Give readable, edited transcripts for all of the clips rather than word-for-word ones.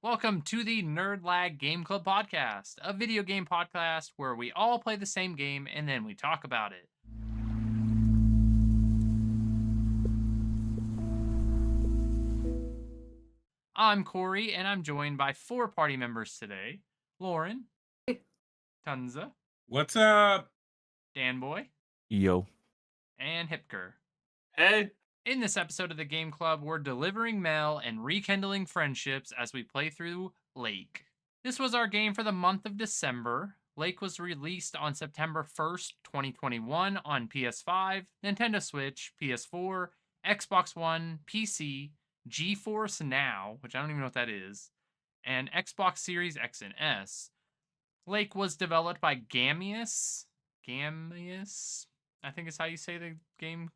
Welcome to the Nerd Lag Game Club podcast, a video game podcast where we all play the same game and then we talk about it. I'm Corey, and I'm joined by four party members today: Lauren, Tunza, What's up? Danboy, Yo. and Hipker. Hey. In this episode of the Game Club, we're delivering mail and rekindling friendships as we play through Lake. This was our game for the month of December. Lake was released on September 1st, 2021 on PS5, Nintendo Switch, PS4, Xbox One, PC, GeForce Now, which I don't even know what that is, and Xbox Series X and S. Lake was developed by Gamius. Gamius, I think is how you say the game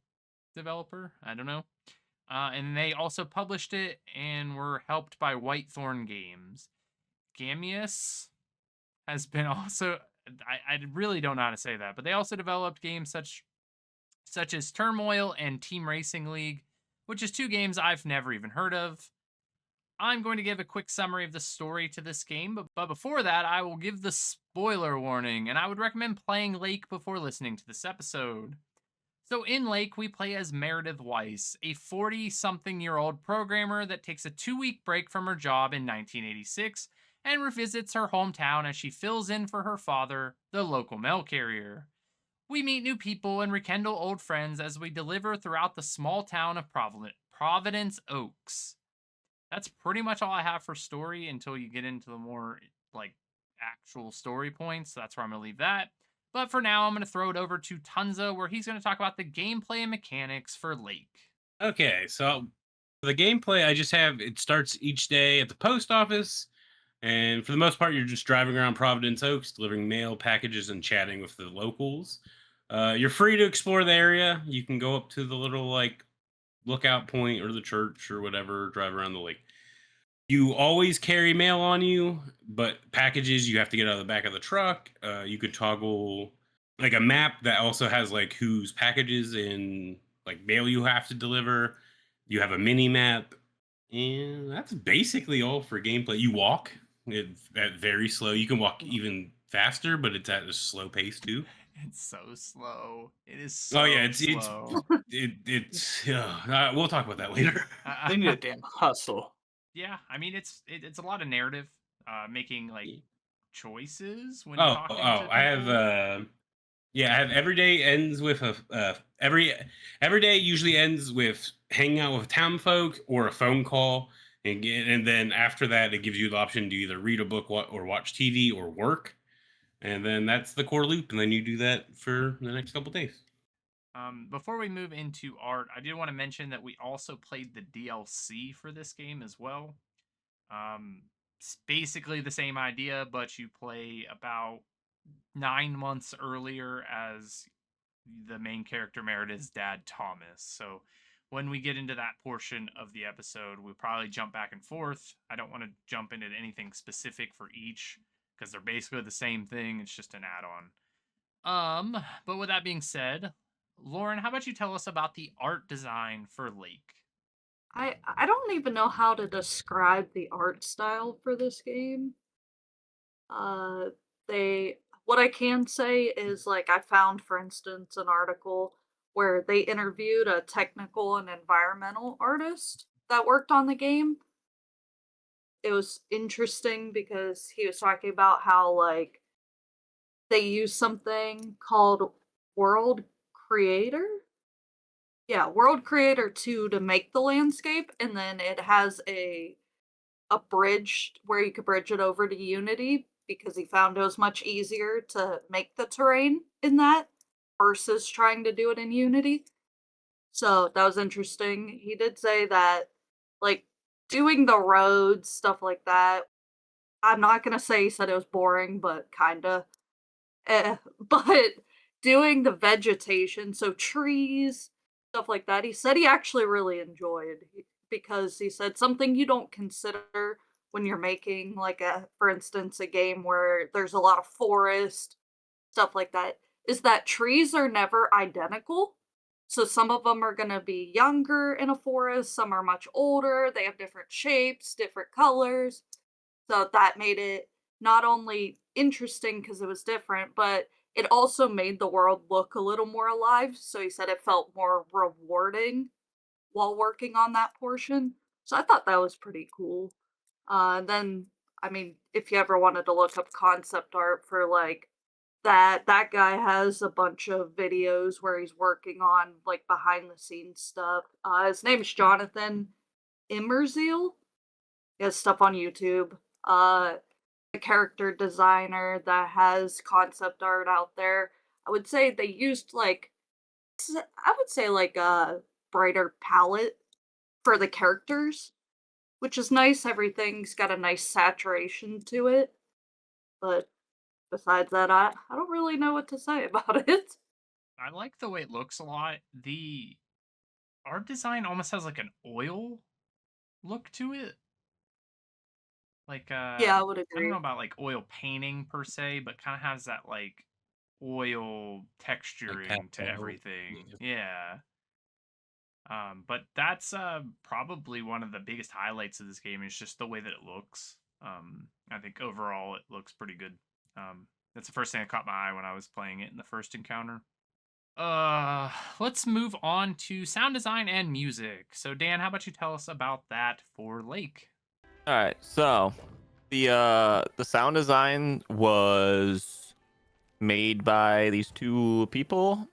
developer. I don't know. And they also published it and were helped by Whitethorn Games. Gamius has been also, I really don't know how to say that, but they also developed games such as Turmoil and Team Racing League, which is two games I've never even heard of. I'm going to give a quick summary of the story to this game, but before that, I will give the spoiler warning, and I would recommend playing Lake before listening to this episode. So in Lake, we play as Meredith Weiss, a 40-something-year-old programmer that takes a 2-week break from her job in 1986 and revisits her hometown as she fills in for her father, the local mail carrier. We meet new people and rekindle old friends as we deliver throughout the small town of Providence Oaks. That's pretty much all I have for story until you get into the more like actual story points. So that's where I'm going to leave that. But for now, I'm going to throw it over to Tunza, where he's going to talk about the gameplay and mechanics for Lake. Okay, so the gameplay I just have it starts each day at the post office, and for the most part, you're just driving around Providence Oaks, delivering mail packages and chatting with the locals. You're free to explore the area. You can go up to the little like lookout point or the church or whatever, drive around the lake. You always carry mail on you, but packages you have to get out of the back of the truck. You could toggle like a map that also has like whose packages and like mail you have to deliver. You have a mini map, and that's basically all for gameplay. You walk at very slow. You can walk even faster, but it's at a slow pace too. It's so slow. It is Oh so yeah, slow. it's. We'll talk about that later. They need a damn hustle. Yeah, I mean it's a lot of narrative, making like choices when Oh, talking to people. I have yeah, I have every day ends with a every day usually ends with hanging out with town folk or a phone call, and then after that it gives you the option to either read a book or watch TV or work, and then that's the core loop, and then you do that for the next couple days. Before we move into art, I did want to mention that we also played the DLC for this game as well. It's basically the same idea, but you play about 9 months earlier as the main character Meredith's dad, Thomas. So when we get into that portion of the episode, we'll probably jump back and forth. I don't want to jump into anything specific for each because they're basically the same thing. It's just an add-on. But with that being said, Lauren, how about you tell us about the art design for Lake? I don't even know how to describe the art style for this game. Uh, they what I can say is like I found, for instance, an article where they interviewed a technical and environmental artist that worked on the game. It was interesting because he was talking about how like they use something called World Creator. Yeah, World Creator 2 to make the landscape, and then it has a bridge where you could bridge it over to Unity because he found it was much easier to make the terrain in that versus trying to do it in Unity. So that was interesting. He did say that, like, doing the roads, stuff like that. I'm not gonna say he said it was boring, but kinda. But doing the vegetation, so trees, stuff like that, he said he actually really enjoyed because he said something you don't consider when you're making like a, for instance, a game where there's a lot of forest, stuff like that, is that trees are never identical. So some of them are going to be younger in a forest, some are much older, they have different shapes, different colors. So that made it not only interesting because it was different, but it also made the world look a little more alive. So he said it felt more rewarding while working on that portion. So I thought that was pretty cool. Then, I mean, if you ever wanted to look up concept art for like that guy has a bunch of videos where he's working on like behind the scenes stuff. His name's Jonathan Immerzeal. He has stuff on YouTube. A character designer that has concept art out there. I would say they used like I would say like a brighter palette for the characters, which is nice. Everything's got a nice saturation to it. But besides that, I don't really know what to say about it. I like the way it looks a lot. The art design almost has like an oil look to it. Like Yeah, I would I don't agree. know about like oil painting per se, but kind of has that like oil texturing to pastel, everything. yeah. Yeah. But that's probably one of the biggest highlights of this game is just the way that it looks. I think overall it looks pretty good. That's the first thing that caught my eye when I was playing it in the first encounter. Let's move on to sound design and music. So Dan, how about you tell us about that for Lake? All right, so the sound design was made by these two people.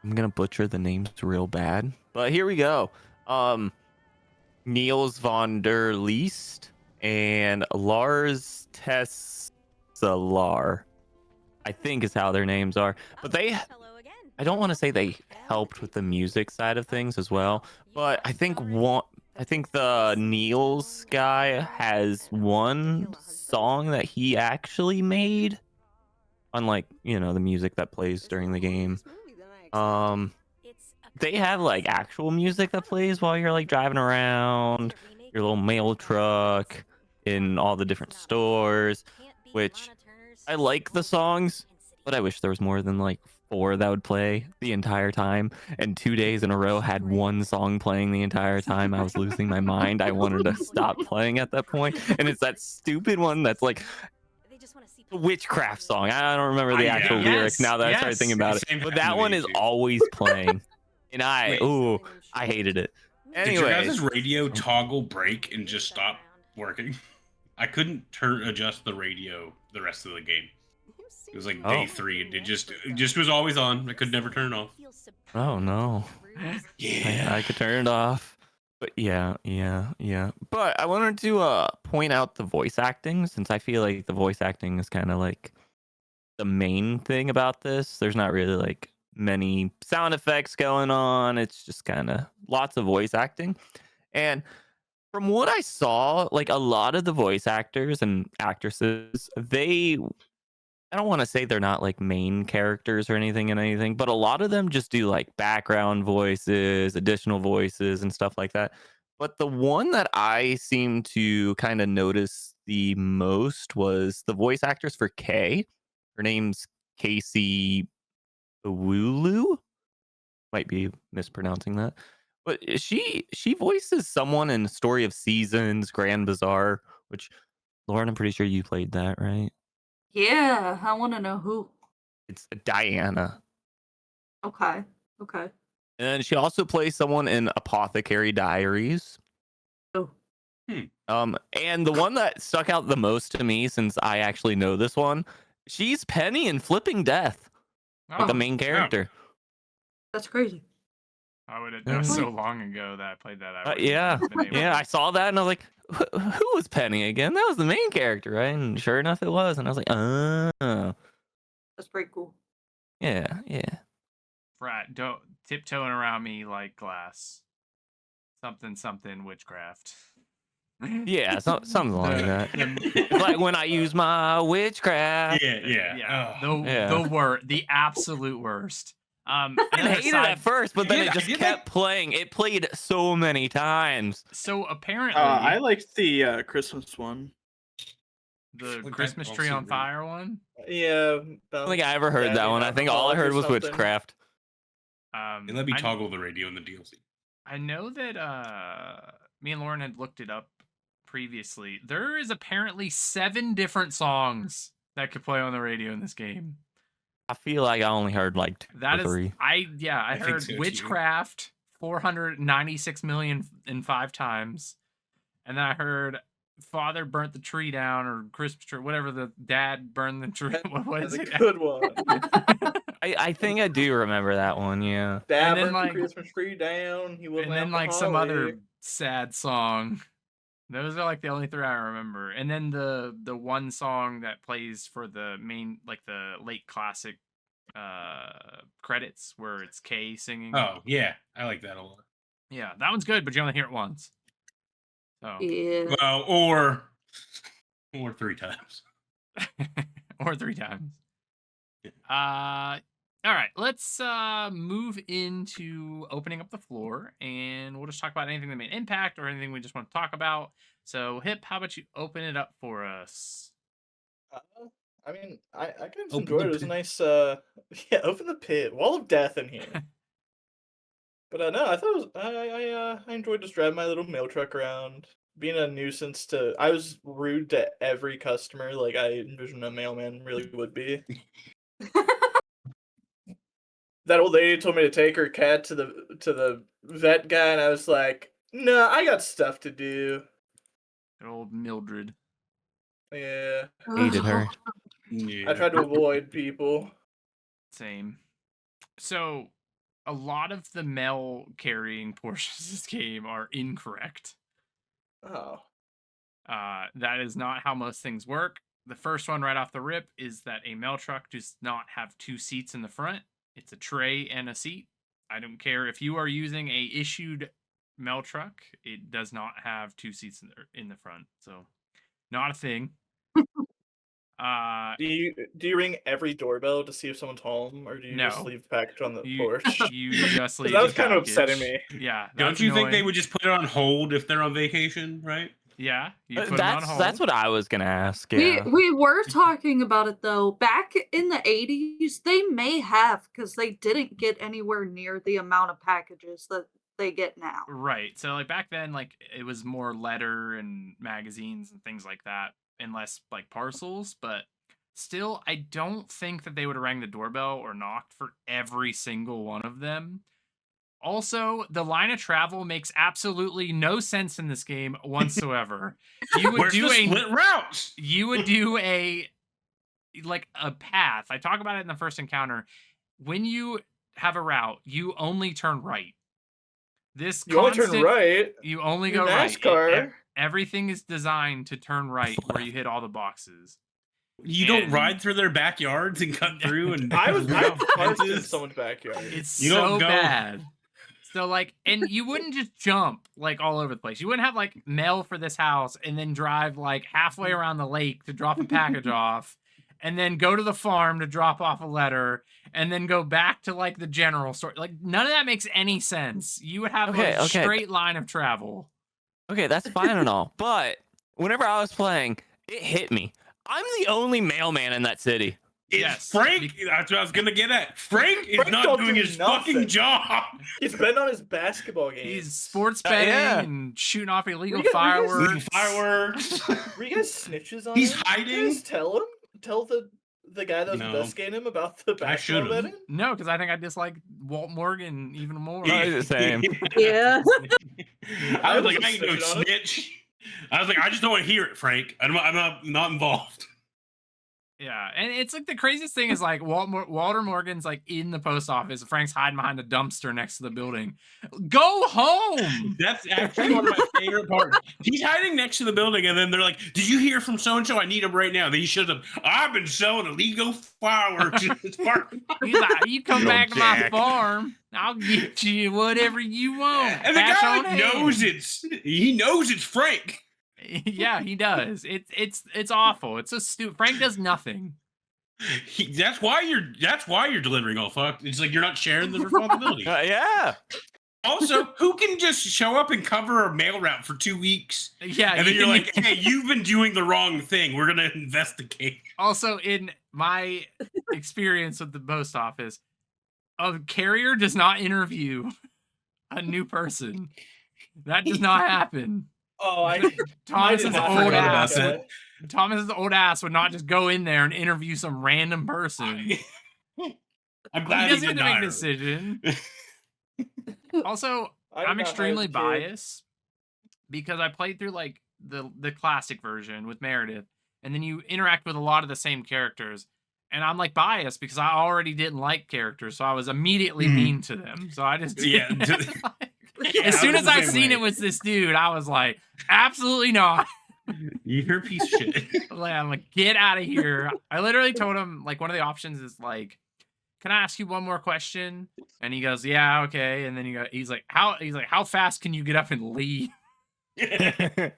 I'm gonna butcher the names real bad, but here we go. Niels von der Leest and Lars Tessalar, I think is how their names are. But I don't want to say they helped with the music side of things as well, but I think the Niels guy has one song that he actually made, unlike, the music that plays during the game. They have like actual music that plays while you're like driving around your little mail truck in all the different stores, which I like the songs, but I wish there was more than like 4 that would play the entire time. And 2 days in a row had one song playing the entire time. I was losing my mind. I wanted to stop playing at that point. And it's that stupid one that's like the witchcraft song. I don't remember the Yeah. actual lyrics now that I started thinking about it. Same But happened that to one me, is too. always playing. And I hated it. Did your Anyway, guys' radio toggle break and just stop working? I couldn't adjust the radio the rest of the game. It was like day 3. It just was always on. I could never turn it off. oh no. I could turn it off. But yeah. But I wanted to point out the voice acting, since I feel like the voice acting is kind of like the main thing about this. There's not really like many sound effects going on. It's just kind of lots of voice acting. And from what I saw, like a lot of the voice actors and actresses, I don't want to say they're not like main characters or anything, but a lot of them just do like background voices, additional voices, and stuff like that. But the one that I seem to kind of notice the most was the voice actress for Kay. Her name's Casey Owulu. Might be mispronouncing that. But she voices someone in Story of Seasons, Grand Bazaar, which, Lauren, I'm pretty sure you played that, right? Yeah, I want to know who. It's Diana. Okay. Okay. And she also plays someone in Apothecary Diaries. Oh. And the one that stuck out the most to me, since I actually know this one, she's Penny in Flipping Death, like the Oh, main character. That's crazy. that was so long ago that I played that. I wouldn't Yeah, have been able yeah, to- I saw that and I was like, who was Penny again? That was the main character, right? And sure enough, it was. And I was like, oh, That's pretty cool. yeah. Frat, don't tiptoeing around me like glass. Something witchcraft. Yeah, something like that. The- It's like when I use my witchcraft. yeah, Oh. the absolute worst. I another hated it side- at first, but then Yeah, it I just did kept playing. It played so many times. So apparently, I liked the Christmas one. the Like, Christmas I'll tree see on it. fire one. Yeah. I don't think I ever heard that one. I think all I heard was witchcraft. They let me toggle the radio in the DLC. I know that me and Lauren had looked it up previously, there is apparently 7 different songs that could play on the radio in this game. I feel like I only heard like 2 That or is, 3. I think heard so, too. Witchcraft 496,000,005 times, and then I heard Father burnt the tree down, or Christmas tree, whatever, the dad burned the tree. What was That's a it? good one. I think I do remember that one. Yeah. Dad then, burnt like- the Christmas tree down. He was And then like some other sad song. Those are like the only 3 I remember. And then the one song that plays for the main, like the late classic credits, where it's Kay singing. Oh yeah, I like that a lot. Yeah, that one's good, but you only hear it once. So Yeah. Well, or 3 times. or 3 times. All right, let's move into opening up the floor, and we'll just talk about anything that made impact or anything we just want to talk about. So, Hip, how about you open it up for us? I mean, I kind of Open enjoyed the it. It was a pit. nice, yeah, open the pit, wall of death in here. But no, I thought it was, I enjoyed just driving my little mail truck around, being a nuisance to. I was rude to every customer, like I envisioned a mailman really would be. That old lady told me to take her cat to the vet guy, and I was like, "No, I got stuff to do." Good old Mildred. Yeah, Hated her. Yeah. I tried to avoid people. Same. So, a lot of the mail carrying portions of this game are incorrect. Oh, That is not how most things work. The first one right off the rip is that a mail truck does not have 2 seats in the front. It's a tray and a seat. I don't care if you are using a issued mail truck, it does not have 2 seats in the front. So, not a thing. do you ring every doorbell to see if someone's home, or do you just No. leave the package on the You, porch? you just leave That was the kind of upsetting package. me. Yeah. Don't that's you think they annoying. would just put it on hold if they're on vacation, right? Yeah. You put it on That's hold. what I was gonna ask. Yeah. We were talking about it though. Back in the 80s, they may have, because they didn't get anywhere near the amount of packages that they get now. Right. So like back then, like it was more letter and magazines and things like that, and less like parcels. But still, I don't think that they would have rang the doorbell or knocked for every single one of them. Also, the line of travel makes absolutely no sense in this game whatsoever. You would Where's do the a split routes? you would do a path. I talk about it in the first encounter. When you have a route, you only turn right. This You only turn constant- right. You only You're go right. NASCAR. Everything is designed to turn right where you hit all the boxes. You don't And- ride through their backyards and cut through and I No. parked in fences? someone's backyard. It's You so don't go- bad. So like, and you wouldn't just jump like all over the place. You wouldn't have like mail for this house and then drive like halfway around the lake to drop a package off, and then go to the farm to drop off a letter, and then go back to like the general store. Like none of that makes any sense. You would have Okay, a okay. straight line of travel. Okay, that's fine and all, but whenever I was playing, it hit me. I'm the only mailman in that city. Yes, Frank, that's what I was gonna get at. Frank is Frank not don't doing do his nothing. fucking job. He's been on his basketball game. He's sports betting yeah. and shooting off illegal you guys- fireworks. Fireworks. Were you guys snitches on He's him? hiding? Did you guys tell him? Tell the guy that was No. investigating him about the basketball should've. betting? No, because I think I dislike Walt Morgan even more. Yeah. the same. Yeah. I was like, I ain't no Snitching on him? snitch. I was like, I just don't want to hear it, Frank. I'm not involved. Yeah, and it's like the craziest thing is like Walter Morgan's like in the post office. Frank's hiding behind a dumpster next to the building. Go home. That's actually one of my favorite parts. He's hiding next to the building, and then they're like, "Did you hear from so and so? I need him right now." Then he shows up. I've been selling illegal fireworks in this park. He's like, you come You back to my jack. farm, I'll get you whatever you want. And the Cash guy on like, knows hand." he knows it's Frank. Yeah, he does. It's awful. It's so stupid. Frank does nothing. That's why you're delivering all fucked. It's like you're not sharing the responsibility. Yeah. Also, who can just show up and cover a mail route for 2 weeks? Yeah, And then you you're can- like, hey, you've been doing the wrong thing. We're gonna investigate. Also, in my experience with the post office, a carrier does not interview a new person. That does not happen. Oh, I Thomas's did not old forget ass. about Would, Thomas's old ass would not just go in there and interview some random person. I'm He glad he doesn't did get to make not. a decision. Also, I did I'm not hire extremely the kid. biased because I played through like the classic version with Meredith, and then you interact with a lot of the same characters. And I'm like biased because I already didn't like characters, so I was immediately Mhm. mean to them. So I just Yeah, Yeah, as I soon was as the I same seen way. it was this dude, I was like, absolutely not. You're a piece of shit. I'm like, get out of here. I literally told him like one of the options is like, can I ask you one more question? And he goes, yeah, okay. And then he's like, how fast can you get up and leave? I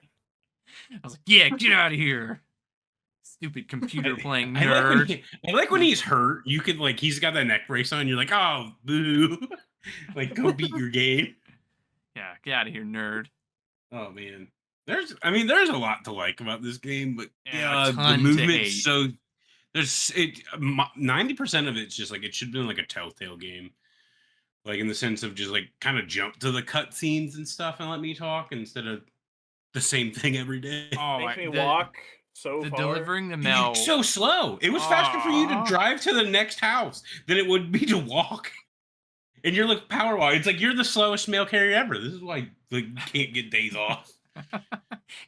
was like, yeah, get out of here. Stupid computer playing nerd. I like when he's hurt. You could like he's got that neck brace on. You're like, oh, boo! Like, go beat your game. Yeah, get out of here, nerd. Oh man, there's a lot to like about this game, but Yeah, a the ton to movement's hate. so there's 90% of it's just like it should have been like a Telltale game, like in the sense of just like kind of jump to the cutscenes and stuff and let me talk instead of the same thing every day. Oh, Makes me the, walk so the far. delivering the mail. So slow. It was faster for you to Aw. drive to the next house than it would be to walk. And you're like power walk. It's like you're the slowest mail carrier ever. This is why like you can't get days off.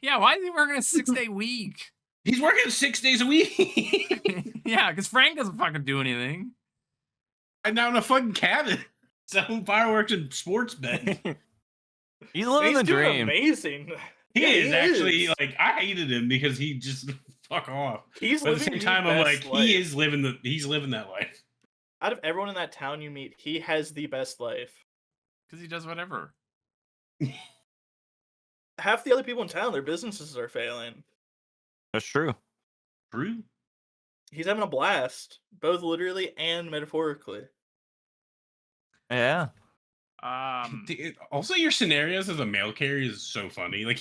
Yeah, why is he working a 6-day week? He's working 6 days a week. Yeah, because Frank doesn't fucking do anything. I'm down in a fucking cabin selling fireworks and sports betting. He's living He's the doing dream. amazing. He Yeah, is actually is. like I hated him because he just fuck off. He's But at the living same time, the I'm best like, life. he's living that life. Out of everyone in that town you meet, he has the best life. Because he does whatever. Half the other people in town, their businesses are failing. That's true. True. He's having a blast, both literally and metaphorically. Yeah. Also, your scenarios as a mail carrier is so funny. Like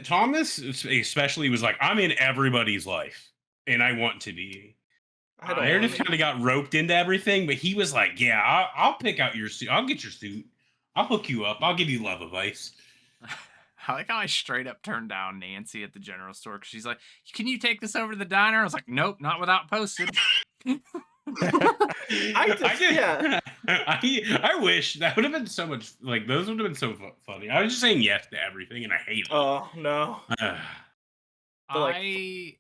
Thomas especially was like, I'm in everybody's life, and I want to be. I don't Meredith wanna- kind of got roped into everything, but he was like, yeah, I'll pick out your suit. I'll get your suit. I'll hook you up. I'll give you love advice. I like how I straight up turned down Nancy at the general store because she's like, can you take this over to the diner? I was like, nope, not without postage. Yeah. I wish that would have been so much. Like those would have been so funny. I was just saying yes to everything, and I hate it. Oh no. Ugh. But, like, I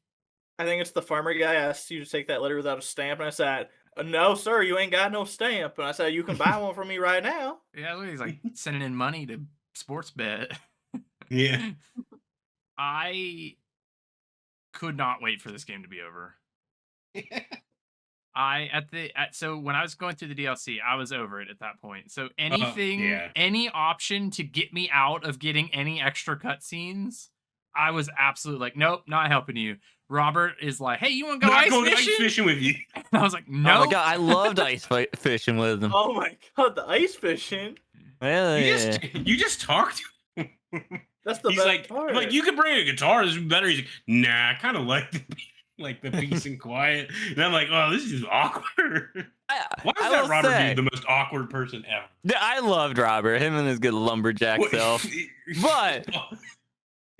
I think it's the farmer guy asked you to take that letter without a stamp, and I said, no, sir, you ain't got no stamp. And I said, you can buy one from me right now. yeah, look, he's like sending in money to sports bet. Yeah. I could not wait for this game to be over. So when I was going through the DLC, I was over it at that point. So yeah. any option to get me out of getting any extra cutscenes, I was absolutely like, nope, not helping you. Robert is like, hey, you want to go Not ice going fishing? ice fishing with you. And I was like, Oh no. my god, I loved ice fishing with him. Oh my god, the ice fishing. Hell yeah. You just talked. That's the He's best like, part. I'm like, you could bring a guitar. This would be better. He's like, nah, I kind of like the peace and quiet. And I'm like, oh, this is just awkward. Why is I that will Robert say- being the most awkward person ever? Yeah, I loved Robert, him and his good lumberjack self. But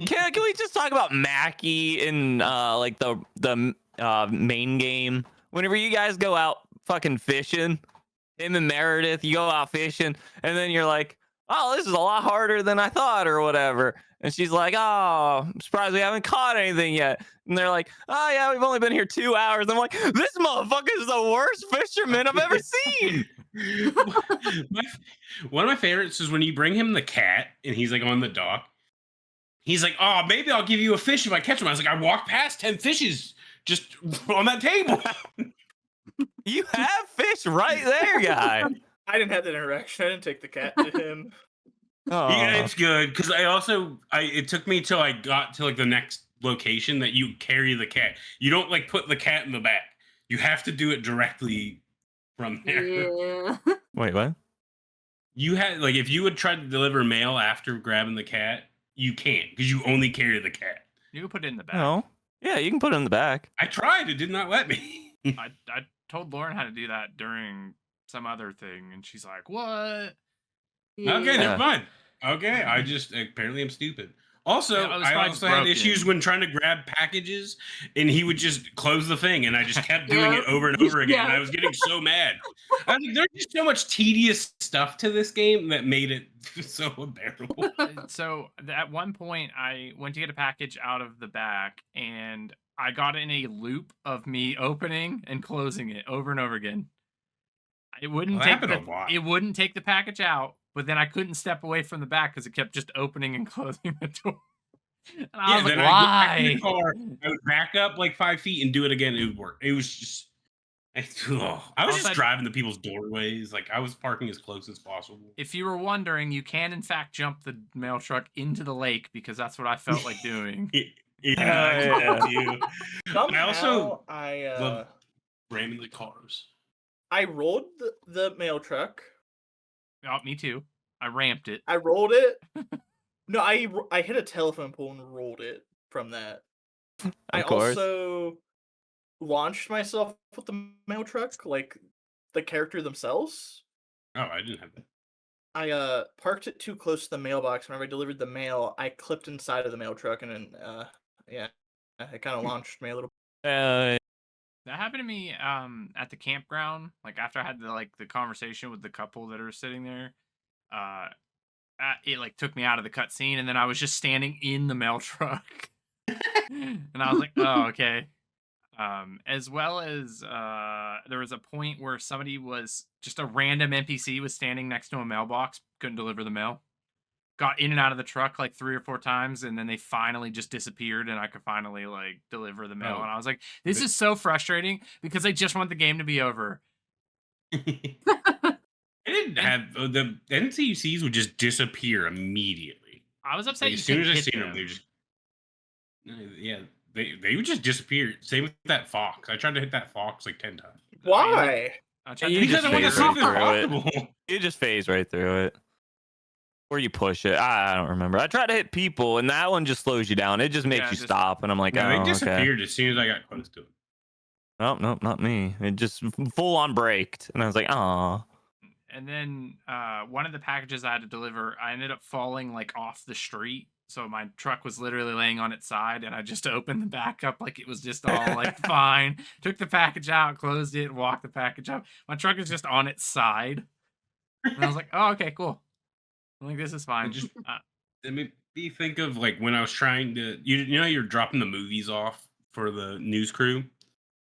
can we just talk about Mackie in like the main game? Whenever you guys go out fucking fishing, him and Meredith, you go out fishing, and then you're like, oh, this is a lot harder than I thought, or whatever. And she's like, oh, I'm surprised we haven't caught anything yet. And they're like, oh yeah, we've only been here 2 hours. I'm like, this motherfucker is the worst fisherman I've ever seen. One of my favorites is when you bring him the cat and he's like on the dock. He's like, oh, maybe I'll give you a fish if I catch him. I was like, I walked past 10 fishes just on that table. You have fish right there, guy. I didn't have that interaction. I didn't take the cat to him. Oh. Yeah, it's good because it took me till I got to like the next location that you carry the cat. You don't like put the cat in the back. You have to do it directly from there. Yeah. Wait, what? You had like if you would try to deliver mail after grabbing the cat, you can't because you only carry the cat. You can put it in the back. No. Yeah, you can put it in the back. I tried, it did not let me. I told Lauren how to do that during some other thing, and she's like, what? Okay, Yeah. never mind. Okay, I just apparently I'm stupid. Also, Yeah, it was I probably also had issues broken. when trying to grab packages, and he would just close the thing, and I just kept doing Yeah. it over and over again. And I Yeah. was getting so mad. I was like, there's just so much tedious stuff to this game that made it so unbearable. So at one point, I went to get a package out of the back, and I got in a loop of me opening and closing it over and over again. It wouldn't Well, that take happened a lot. it wouldn't take the package out, but then I couldn't step away from the back because it kept just opening and closing the door. And I was like, then I'd get back in the why? car, I would back up like 5 feet and do it again. It would work. It was just, I was Also, just driving to people's doorways. Like I was parking as close as possible. if you were wondering, you can in fact jump the mail truck into the lake because that's what I felt like doing. Yeah, I Yeah. told you. Somehow, I also I love ramming the cars. I rolled the mail truck. Oh, me too. I ramped it. I rolled it. No, I hit a telephone pole and rolled it from that. I Of course. also launched myself with the mail truck, like the character themselves. Oh, I didn't have that. I parked it too close to the mailbox. Whenever I delivered the mail, I clipped inside of the mail truck, and then yeah, it kind of launched me a little. That happened to me at the campground. Like after I had the conversation with the couple that are sitting there, it like took me out of the cutscene, and then I was just standing in the mail truck, and I was like, oh okay. As well as there was a point where somebody was just a random NPC was standing next to a mailbox, couldn't deliver the mail. Got in and out of the truck like 3 or 4 times, and then they finally just disappeared, and I could finally like deliver the mail. Oh. And I was like, this is so frustrating because I just want the game to be over. I didn't have the NCCs would just disappear immediately. I was upset Like, you as soon as couldn't I hit seen them, they just yeah, they would just disappear. Same with that fox. I tried to hit that fox like 10 times. Why? I tried You to just Because I want to phase see right if it's through it. possible. You just phase right through it. Or you push it. I don't remember. I tried to hit people, and that one just slows you down. It just makes Yeah, you just- stop, and I'm like, No, oh, they okay. disappeared as soon as I got close to it. Oh, no, not me. It just full on braked, and I was like, oh. And then one of the packages I had to deliver, I ended up falling like off the street. So my truck was literally laying on its side, and I just opened the back up like it was just all like fine. Took the package out, closed it, walked the package up. My truck is just on its side. And I was like, oh, okay, cool. I'm like, this is fine. just- It made me think of like when I was trying to, you know, you're dropping the movies off for the news crew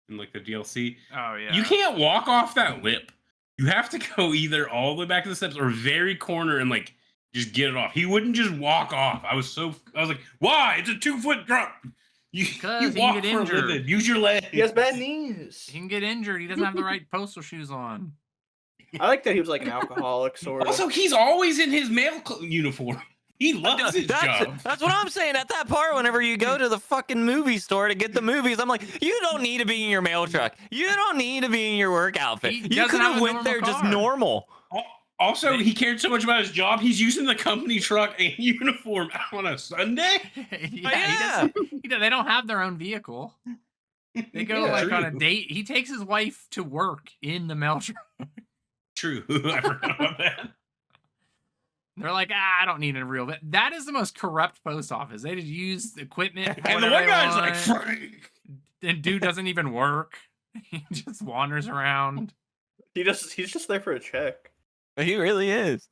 and like the DLC. Oh, yeah. You can't walk off that lip. You have to go either all the way back to the steps or very corner and like just get it off. He wouldn't just walk off. I was like, why? It's a 2-foot drop. You Because you he can walk get for a injured. living. Use your legs. He has bad knees. He can get injured. He doesn't have the right postal shoes on. I like that he was like an alcoholic, sort of. Also, he's always in his mail uniform. He loves his job. That's what I'm saying. At that part, whenever you go to the fucking movie store to get the movies, I'm like, you don't need to be in your mail truck. You don't need to be in your work outfit. He You doesn't could have have a went normal there just car. normal. Also, he cared so much about his job, he's using the company truck and uniform on a Sunday. Yeah. They don't have their own vehicle. They go Yeah, like on a true. date. He takes his wife to work in the mail truck. True. I forgot about that. They're like, I don't need a real. That is the most corrupt post office. They just use equipment. And the whatever one they guy's like, want. Frank. And dude doesn't even work. He just wanders around. He's just there for a check. He really is.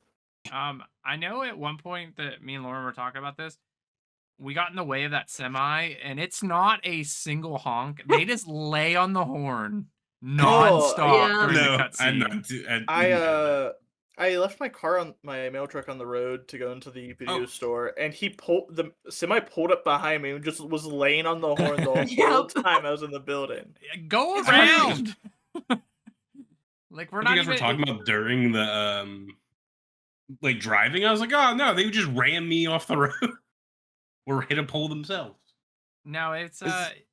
I know at one point that me and Lauren were talking about this. We got in the way of that semi, and it's not a single honk. They just lay on the horn nonstop yeah. during No, the I'm cutscene. not. I left my car on my mail truck on the road to go into the video store, and the semi pulled up behind me and just was laying on the horn the whole Yep. time I was in the building. Go It's around. Like we're I not think even. we're talking about during the like driving. I was like, oh no, they would just ram me off the road or hit a pole themselves. No, it's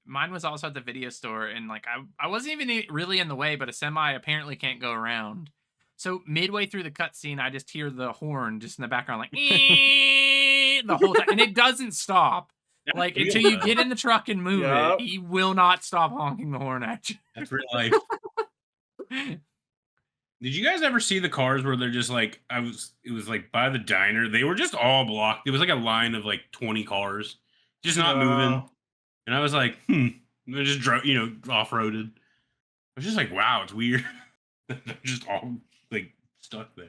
mine was also at the video store, and like I wasn't even really in the way, but a semi apparently can't go around. So midway through the cutscene, I just hear the horn just in the background, like the whole time, and it doesn't stop. Like until you get in the truck and move Yup. it, he will not stop honking the horn at you. That's real life. Did you guys ever see the cars where they're just like it was like by the diner. They were just all blocked. It was like a line of like 20 cars just not moving. No. And I was like, They just drove, off-roaded. I was just like, wow, it's weird. They're just all like stuck there.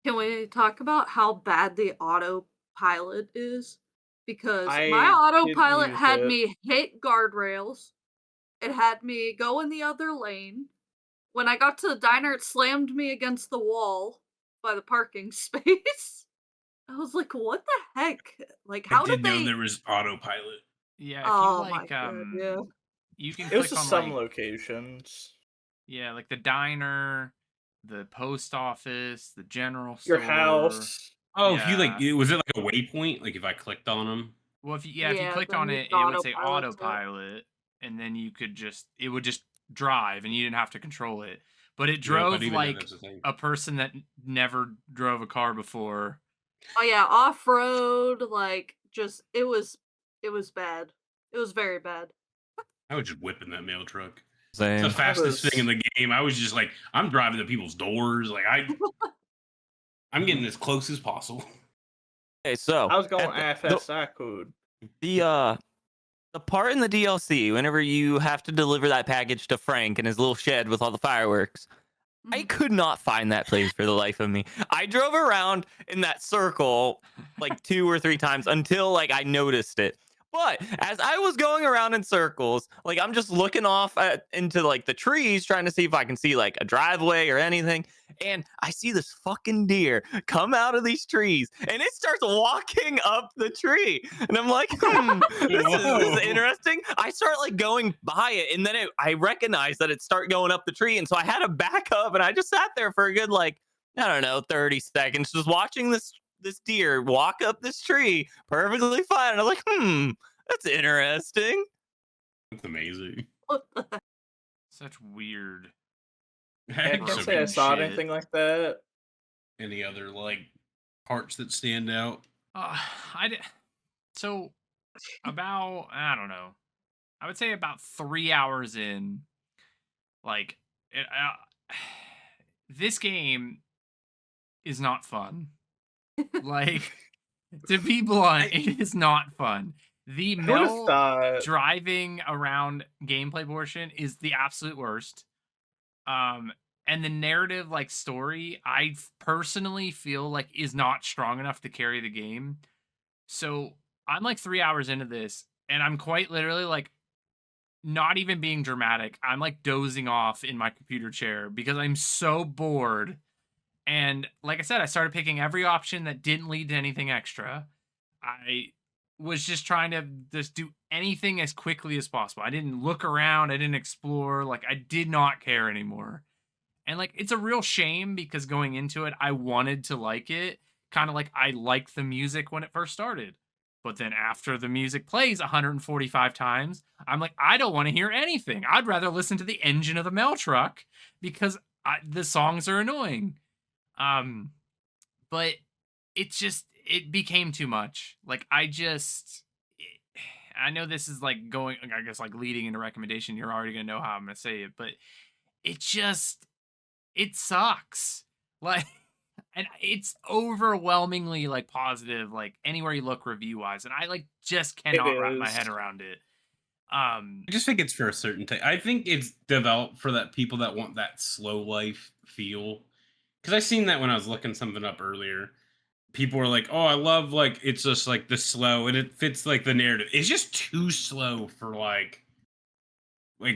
Can we talk about how bad the autopilot is? Because my I autopilot didn't had use it. me hit guardrails. It had me go in the other lane. When I got to the diner, it slammed me against the wall by the parking space. I was like, what the heck? Like, I how did did know they? there was autopilot. Yeah, if Oh you my like, god, yeah. you can It was click just on some like, locations. yeah, like the diner, the post office, the general Your store. house. Oh, if you like, Yeah. was it like a waypoint? Like if I clicked on them? Well, if you Yeah, clicked then on you it, can it would say autopilot it. autopilot, and then it would just drive, and you didn't have to control it. But it Nope, I drove didn't even know like that's a thing. a person that never drove a car before. Oh yeah, off road, like just it was bad. It was very bad. I was just whipping that mail truck. It's Same. the fastest thing in was- the game. I was just like, I'm driving to people's doors. Like I'm getting as close as possible. Okay, so I was going at fast I could. the part in the DLC whenever you have to deliver that package to Frank in his little shed with all the fireworks. I Mhm. could not find that place for the life of me. I drove around in that circle like 2 or 3 times until like I noticed it. But as I was going around in circles, like I'm just looking off into like the trees trying to see if I can see like a driveway or anything, and I see this fucking deer come out of these trees and it starts walking up the tree. And I'm like, this is Whoa. interesting. I start like going by it, and then I recognize that it start going up the tree, and so I had to back up, and I just sat there for a good like, I don't know, 30 seconds just watching this deer walk up this tree perfectly fine. And I'm like, that's interesting. That's amazing. What the heck? Such weird. I Heck, can't so say I good saw shit. anything like that. Any other like parts that stand out? So about, I don't know, I would say about 3 hours in, like this game is not fun. Like, to be blunt, it is not fun. The Who would have Mel thought? driving around gameplay portion is the absolute worst. And the narrative like story, I personally feel like is not strong enough to carry the game. So I'm like 3 hours into this, and I'm quite literally like not even being dramatic. I'm like dozing off in my computer chair because I'm so bored. And like I said, I started picking every option that didn't lead to anything extra. I was just trying to just do anything as quickly as possible. I didn't look around, I didn't explore, like I did not care anymore. And like it's a real shame because going into it, I wanted to like it, kind of like I liked the music when it first started. But then after the music plays 145 times, I'm like, I don't want to hear anything. I'd rather listen to the engine of the mail truck because the songs are annoying. But it became too much. Like I know this is like going, I guess like leading into recommendation. You're already gonna know how I'm gonna say it, but it sucks. Like, and it's overwhelmingly like positive, like anywhere you look review wise, and I like just cannot wrap my is. head around it. I just think it's for a certain type. I think it's developed for that people that want that slow life feel. Because I seen that when I was looking something up earlier. People were like, "Oh, I love like it's just like the slow, and it fits like the narrative." It's just too slow for like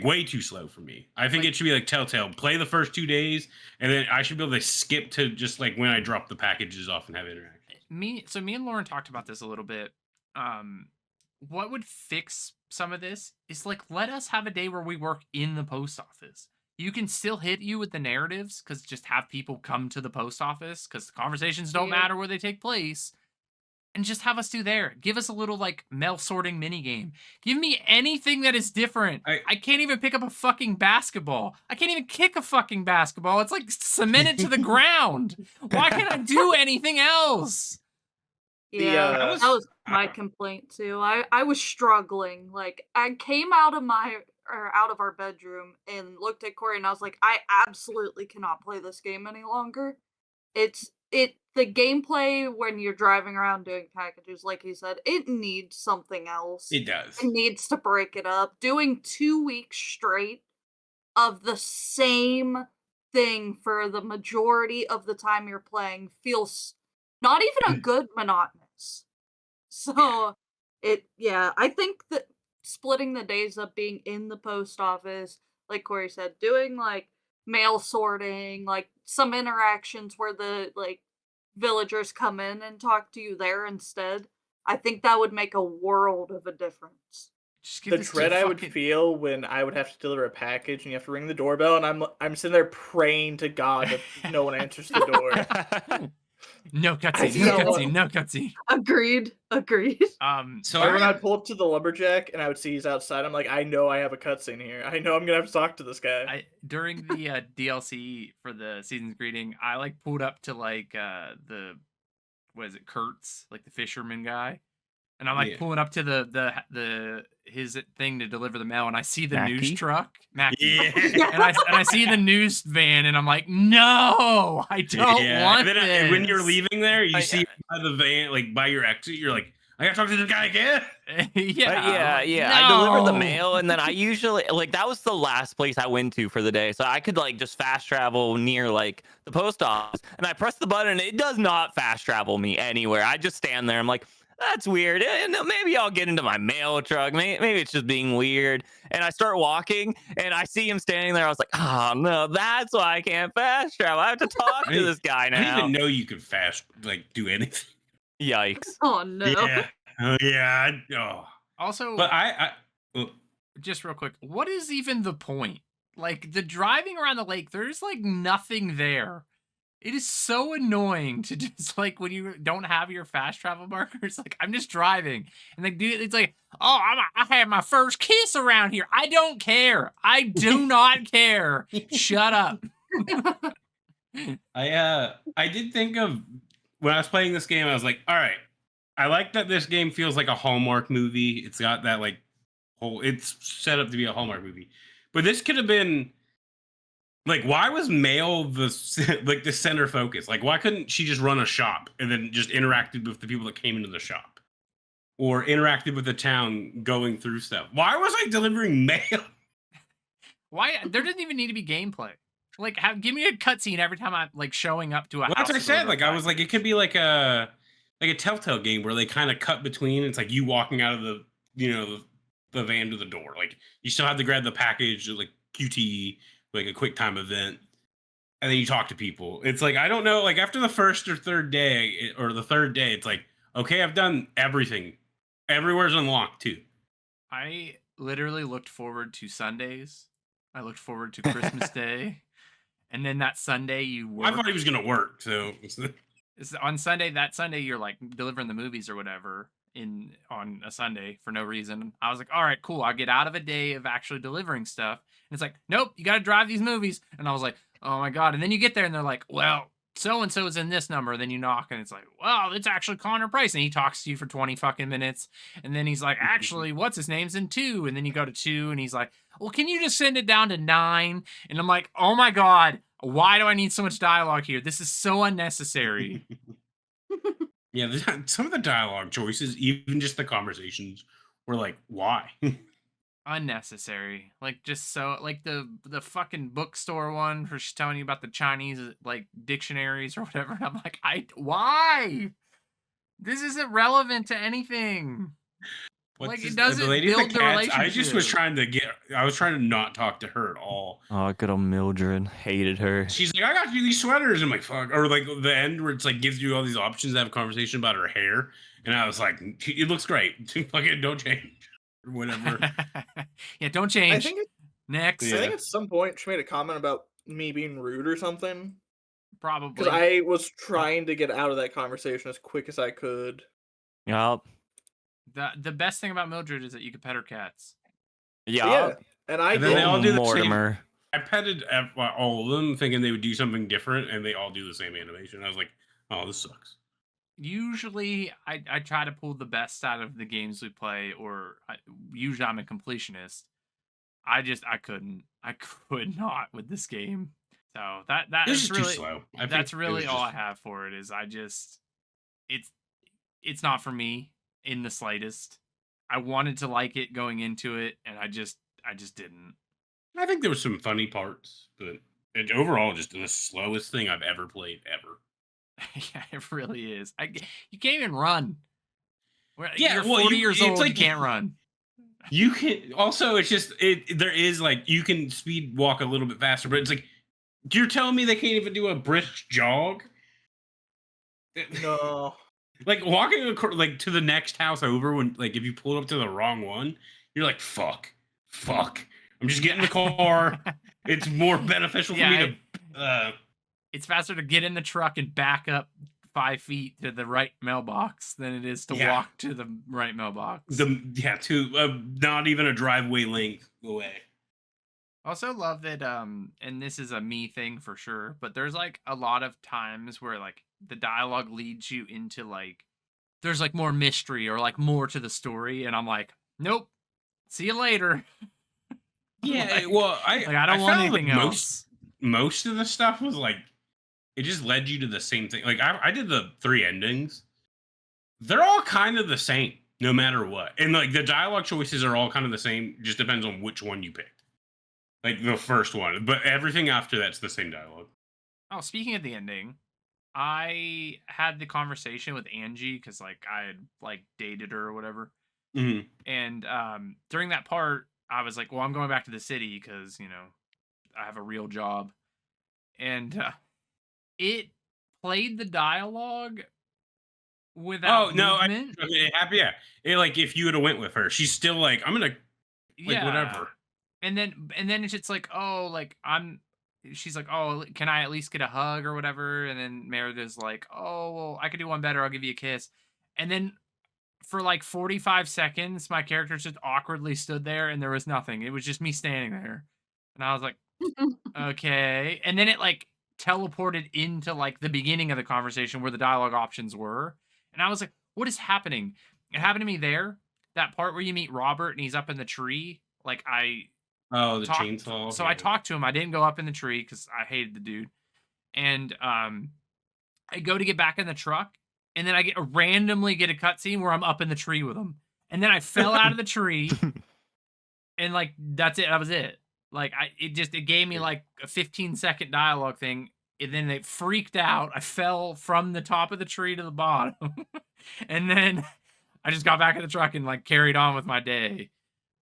way too slow for me. I think Like- it should be like Telltale. Play the first 2 days, and then I should be able to skip to just like when I drop the packages off and have interaction. me and Lauren talked about this a little bit. What would fix some of this is like let us have a day where we work in the post office. You can still hit you with the narratives because just have people come to the post office because the conversations don't Yeah. matter where they take place. And just have us do there. Give us a little like mail sorting mini game. Give me anything that is different. I can't even pick up a fucking basketball. I can't even kick a fucking basketball. It's like cemented to the ground. Why can't I do anything else? Yeah, that that was my complaint too. I was struggling. Like I came out of my out of our bedroom and looked at Corey, and I was like, I absolutely cannot play this game any longer. The gameplay when you're driving around doing packages, like he said, it needs something else. It does. It needs to break it up. Doing 2 weeks straight of the same thing for the majority of the time you're playing feels not even a good monotonous. So I think that splitting the days up, being in the post office, like Corey said, doing like mail sorting, like some interactions where the like villagers come in and talk to you there instead. I think that would make a world of a difference. Just give The this dread dude I would fucking- feel when I would have to deliver a package and you have to ring the doorbell, and I'm sitting there praying to God that no one answers the door. No cutscene, I no know. cutscene, no cutscene. Agreed. So Or when I, I'd pull up to the lumberjack and I would see he's outside, I'm like, I know I have a cutscene here. I know I'm gonna have to talk to this guy. During the DLC for the season's greeting, I like pulled up to like the what is it, Kurtz, like the fisherman guy, and I'm like Yeah. pulling up to the his thing to deliver the mail, and I see the news Mackie? truck, Mackie. yeah. and I see the news van, and I'm like, no, I don't want and then this. when you're leaving there, you I- see by the van, like by your exit, you're like, I gotta talk to this guy again. yeah, yeah. I delivered the no. mail, and then I usually like that was the last place I went to for the day, so I could like just fast travel near like the post office, and I press the button, and it does not fast travel me anywhere. I just stand there. I'm like, that's weird. And maybe I'll get into my mail truck. Maybe it's just being weird. And I start walking, and I see him standing there. I was like, oh no, that's why I can't fast travel. I have to talk to this guy I didn't now. even know you could fast like do anything. Yikes. Oh no. Yeah. Oh yeah. Oh. Also, But oh, just real quick, what is even the point? Like the driving around the lake, there's like nothing there. It is so annoying to just like when you don't have your fast travel markers. Like I'm just driving, and they do. It's like, oh, I had my first kiss around here. I don't care. I do not care. Shut up. I did think of when I was playing this game, I was like, all right, I like that this game feels like a Hallmark movie. It's got that like whole it's set up to be a Hallmark movie. But this could have been like, why was mail the center focus? Like, why couldn't she just run a shop and then just interacted with the people that came into the shop? Or interacted with the town going through stuff? Why was I delivering mail? Why? There doesn't even need to be gameplay. Like, give me a cutscene every time I'm like showing up to a Well, house. that's what I to said. deliver Like, a I was like, it could be like a Telltale game where they kind of cut between. It's like you walking out of the the van to the door. Like, you still have to grab the package, like QTE, like a quick time event, and then you talk to people. It's like, I don't know. Like after the first or third day, or the third day, it's like, okay, I've done everything. Everywhere's unlocked too. I literally looked forward to Sundays. I looked forward to Christmas Day. And then that Sunday you work. I thought he was gonna work, so On Sunday, that Sunday you're like delivering the movies or whatever on a Sunday for no reason. I was like, all right, cool. I'll get out of a day of actually delivering stuff. And it's like, nope, you got to drive these movies. And I was like, oh my God. And then you get there and they're like, well, so-and-so is in this number. Then you knock and it's like, well, it's actually Connor Price. And he talks to you for 20 fucking minutes. And then he's like, actually, what's his name's in 2. And then you go to 2 and he's like, well, can you just send it down to 9? And I'm like, oh my God, why do I need so much dialogue here? This is so unnecessary. yeah. Some of the dialogue choices, even just the conversations, were like, why? Unnecessary. Like just so like the fucking bookstore one where she's telling you about the Chinese like dictionaries or whatever. And I'm like, why? This isn't relevant to anything. Like, it doesn't the lady in build the I just was relationship. I was trying to not talk to her at all. Oh, good old Mildred. Hated her. She's like, I got you these sweaters. I'm like, fuck. Or like the end where it's like gives you all these options to have a conversation about her hair. And I was like, it looks great. Fucking don't change. Or whatever. Yeah, don't I change. think Next. I think at some point she made a comment about me being rude or something. Probably. Because I was trying to get out of that conversation as quick as I could. Yup. The best thing about Mildred is that you can pet her cats. Yeah. Yeah, and I And then they did. all do the same- Mortimer. I petted all of them thinking they would do something different, and they all do the same animation. I was like, oh, this sucks. Usually, I try to pull the best out of the games we play, or usually I'm a completionist. I couldn't. I could not with this game. So that It was is just too really slow. I think that's it really was all I just- have for it. Is it's not for me in the slightest. I wanted to like it going into it, and I just didn't. I think there was some funny parts, but overall, just the slowest thing I've ever played ever. Yeah, it really is. You can't even run. Yeah, You're well, 40 you- years it's old. like- You can't run. You can also, it's just there is like you can speed walk a little bit faster, but it's like you're telling me they can't even do a brisk jog? No. Like walking like to the next house over when like if you pull up to the wrong one, you're like fuck. I'm just getting in the car. It's more beneficial for Yeah, me to It's faster to get in the truck and back up 5 feet to the right mailbox than it is to Yeah. walk to the right mailbox. to not even a driveway length away. Also love that and this is a me thing for sure, but there's like a lot of times where like the dialogue leads you into like there's like more mystery or like more to the story, and I'm like, nope, see you later. Yeah, Like- well, I don't want found, like, anything else. most of the stuff was like it just led you to the same thing. Like I did the 3 endings. They're all kind of the same, no matter what. And like the dialogue choices are all kind of the same, just depends on which one you picked. Like the first one. But everything after that's the same dialogue. Oh, speaking of the ending, I had the conversation with Angie because like I had like dated her or whatever. Mhm. And during that part, I was like, well, I'm going back to the city because, you know, I have a real job. And it played the dialogue without Oh no, movement. yeah. It, like if you would have went with her, she's still like, I'm gonna like whatever. And then it's just like, oh, like she's like, oh, can I at least get a hug or whatever? And then Merida's like, oh, well, I could do one better. I'll give you a kiss. And then for like 45 seconds, my character just awkwardly stood there and there was nothing. It was just me standing there. And I was like, okay. And then it like teleported into like the beginning of the conversation where the dialogue options were. And I was like, what is happening? It happened to me there. That part where you meet Robert and he's up in the tree. Like Oh, the talked- chainsaw. so yeah. I talked to him. I didn't go up in the tree because I hated the dude. And I go to get back in the truck, and then I randomly get a cutscene where I'm up in the tree with him. And then I fell out of the tree, and like that's it. That was it. Like it gave me like a 15-second dialogue thing, and then it freaked out. I fell from the top of the tree to the bottom, and then I just got back in the truck and like carried on with my day.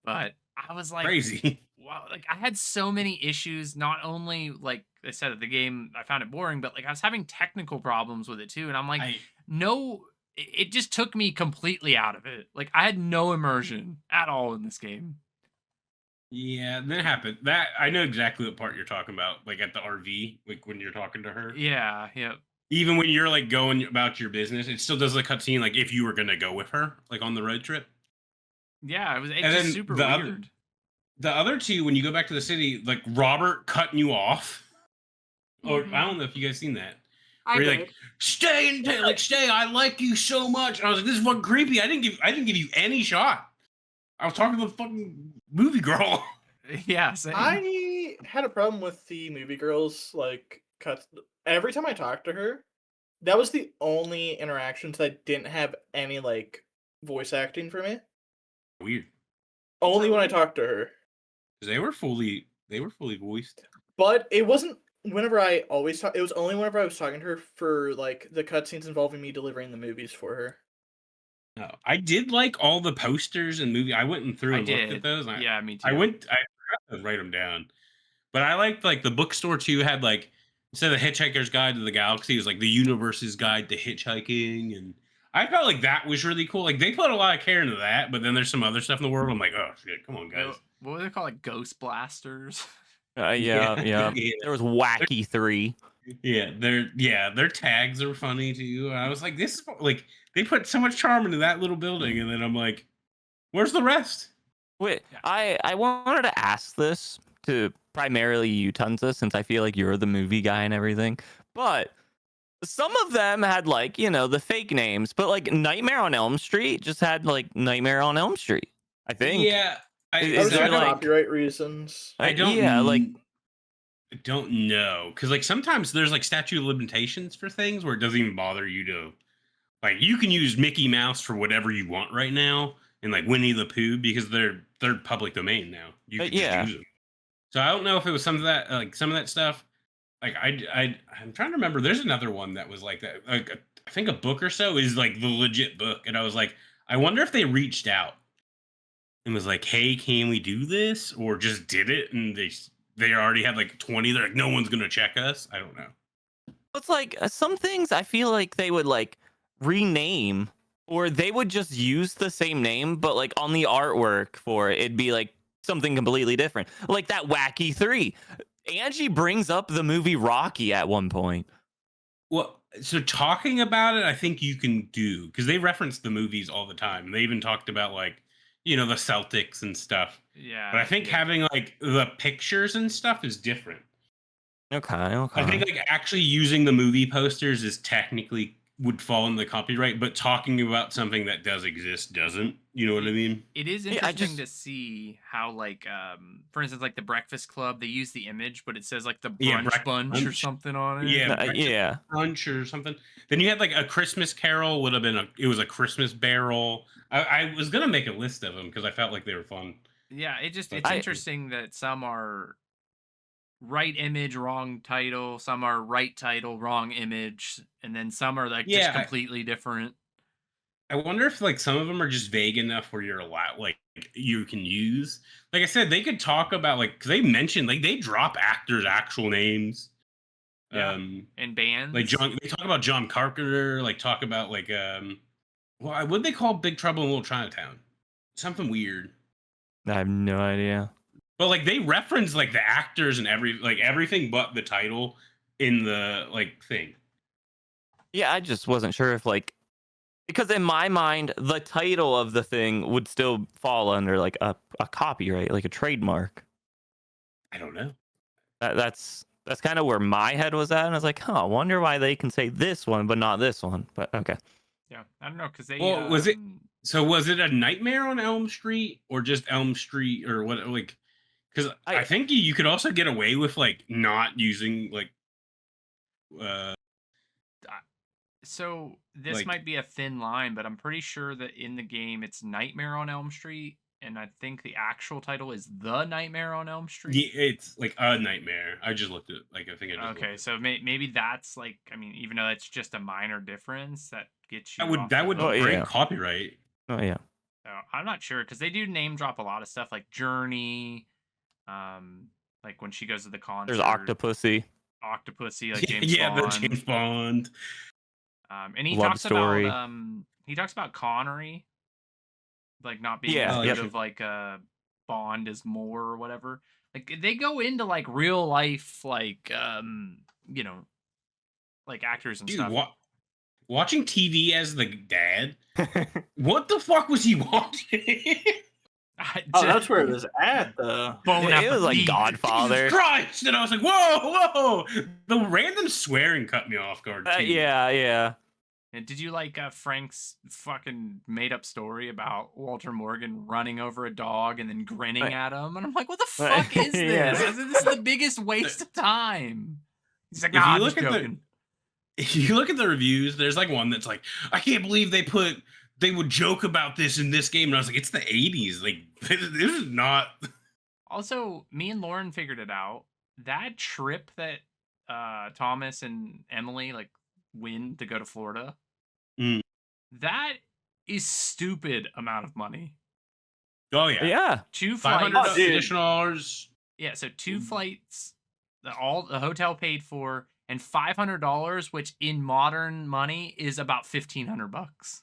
But I was like, Crazy. wow, like I had so many issues. Not only like I said at the game, I found it boring, but like I was having technical problems with it too. And I'm like, no, it just took me completely out of it. Like I had no immersion at all in this game. Yeah, that happened. That I know exactly what part you're talking about. Like at the RV, like when you're talking to her. Yeah, yeah. Even when you're like going about your business, it still does the cutscene like if you were gonna go with her, like on the road trip. Yeah, it's And just then super the other- weird. The other two, when you go back to the city, like Robert cutting you off. Or Mhm. I don't know if you guys seen that. I Where you're did. like, stay and like stay. I like you so much. And I was like, this is fucking creepy. I didn't give you any shot. I was talking to the fucking movie girl. Yeah, same. I had a problem with the movie girls like cuts. Every time I talked to her, that was the only interactions that didn't have any like voice acting for me. Weird. Only when I talked to her. 'Cause they were fully voiced. But it wasn't whenever I always talk. It was only whenever I was talking to her for like the cutscenes involving me delivering the movies for her. No, I did like all the posters and movie. I went and through I and looked did. at those. and Yeah, me too. I forgot to write them down. But I liked like the bookstore too had like instead of the Hitchhiker's Guide to the Galaxy, it was like the Universe's Guide to Hitchhiking, and I felt like that was really cool. Like they put a lot of care into that, but then there's some other stuff in the world. I'm like, oh shit, come on, guys. What were they called? Like Ghost Blasters? Yeah. Yeah. There was Wacky 3. Their tags are funny too. I was like, this is like they put so much charm into that little building, and then I'm like, where's the rest? Wait, Yeah. I wanted to ask this to primarily you, Tunza, since I feel like you're the movie guy and everything. But some of them had like, the fake names, but like Nightmare on Elm Street just had like Nightmare on Elm Street, I think. Yeah, Is I was there, for like- copyright reasons. I don't. Yeah, like I don't know because like sometimes there's like statute of limitations for things where it doesn't even bother you to like you can use Mickey Mouse for whatever you want right now and like Winnie the Pooh because they're public domain now. You can yeah. just use them. So I don't know if it was some of that stuff. Like I'm trying to remember. There's another one that was like that. Like I think a book or so is like the legit book, and I was like, I wonder if they reached out and was like, "Hey, can we do this?" or just did it, and they already had like 20. They're like, "No one's gonna check us." I don't know. it's like some things I feel like they would like rename or they would just use the same name, but like on the artwork for it, it'd be like something completely different. Like that Wacky 3. Angie brings up the movie Rocky at one point. Well, so talking about it, I think you can do because they reference the movies all the time. They even talked about like the Celtics and stuff. Yeah. But I think having like the pictures and stuff is different. Okay. I think like actually using the movie posters is technically would fall in the copyright, but talking about something that does exist doesn't. You know what I mean? It is Yeah, I interesting just- to see how, like, for instance, like the Breakfast Club, they use the image, but it says like the Yeah, brunch bunch or brunch. something on it. Yeah, Yeah. Brunch or something. Then you had like a Christmas Carol would have been it was a Christmas Barrel. I was gonna make a list of them because I felt like they were fun. Yeah, it's I- interesting that some are right image, wrong title, some are right title, wrong image, and then some are like Yeah, just completely different. I wonder if like some of them are just vague enough where you're allowed like you can use. Like I said, they could talk about like because they mentioned like they drop actors' actual names. Yeah. And bands. Like they talk about John Carpenter. Like talk about like what would they call Big Trouble in Little Chinatown? Something weird. I have no idea. But like they reference like the actors and everything but the title in the like thing. Yeah, I just wasn't sure if like because in my mind the title of the thing would still fall under like a copyright, like a trademark. I don't know. That's kind of where my head was at, and I was like, I wonder why they can say this one but not this one. But okay. Yeah, I don't know because they. Well, was it- So was it a Nightmare on Elm Street or just Elm Street or what? Like, because I think you could also get away with like not using like. So this like- might be a thin line, but I'm pretty sure that in the game it's Nightmare on Elm Street, and I think the actual title is The Nightmare on Elm Street. Yeah, it's like a nightmare. I just looked at like I think I just Okay, looked so maybe that's like, I mean, even though that's just a minor difference, that gets you. at- that would Oh, break yeah. copyright. Oh yeah. So I'm not sure because they do name drop a lot of stuff like Journey, like when she goes to the concert. There's Octopussy. Octopussy, like James yeah, Bond. the James Bond. And he Love talks Story. about he talks about Connery, like not being Yeah, as yeah. good of like a Bond as more or whatever. Like they go into like real life, like like actors and Dude, stuff. watching TV as the dad. What the fuck was he watching? Oh, that's where it was at, though. Bone it was like Appetit. Godfather. Jesus Christ! And I was like, whoa. The random swearing cut me off guard. too. Yeah. And did you like Frank's fucking made up story about Walter Morgan running over a dog and then grinning at him? And I'm like, what the fuck is this? Yeah. I said, this is the biggest waste of time. He's like, If nah, you I'm look just at the- joking. If you look at the reviews, there's like one that's like, I can't believe they would joke about this in this game. And I was like, it's the 80s. Like, this is not. Also, me and Lauren figured it out. That trip that Thomas and Emily like win to go to Florida, Mm. that is stupid amount of money. Oh, yeah. Yeah. 2 $500 flights. Oh, dude. additional dollars. Yeah, so 2 flights, all the hotel paid for, and $500, which in modern money is about $1,500.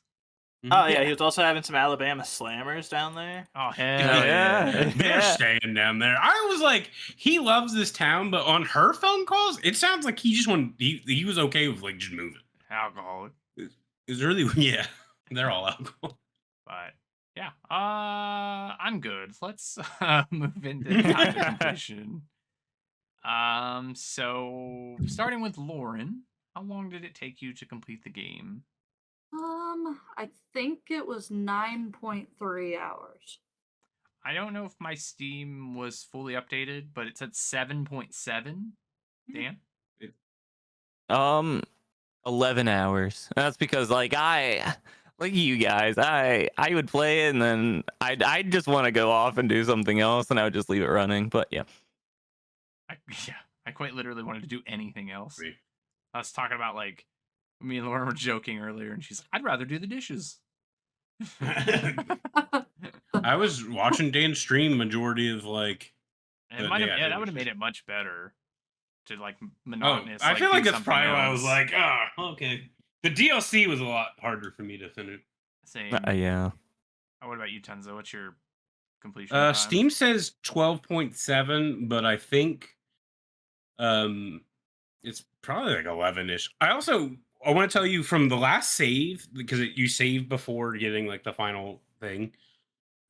Oh yeah, he was also having some Alabama slammers down there. Oh hell yeah. yeah! They're staying down there. I was like, he loves this town, but on her phone calls, it sounds like he just he was okay with like just moving. Alcoholic, It's really yeah. They're all alcohol. but yeah, I'm good. Let's move into time to completion. So starting with Lauren, how long did it take you to complete the game? I think it was 9.3 hours. I don't know if my Steam was fully updated, but it said 7.7. Dan? 11 hours. That's because like you guys, I would play it and then I'd just want to go off and do something else and I would just leave it running. But yeah. Yeah, I quite literally wanted to do anything else. Me. I was talking about like me and Lauren were joking earlier, and she's like, "I'd rather do the dishes." I was watching Dan stream majority of like. And The might have, day I yeah, that finished would have it. made it much better to like Oh, monotonous. I like, feel do like that's something probably why I was else. like, okay. The DLC was a lot harder for me to finish. Same. Yeah. What about you, Tenzo? What's your completion time? Steam says 12.7, but I think it's probably like 11ish. I want to tell you from the last save, because you saved before getting like the final thing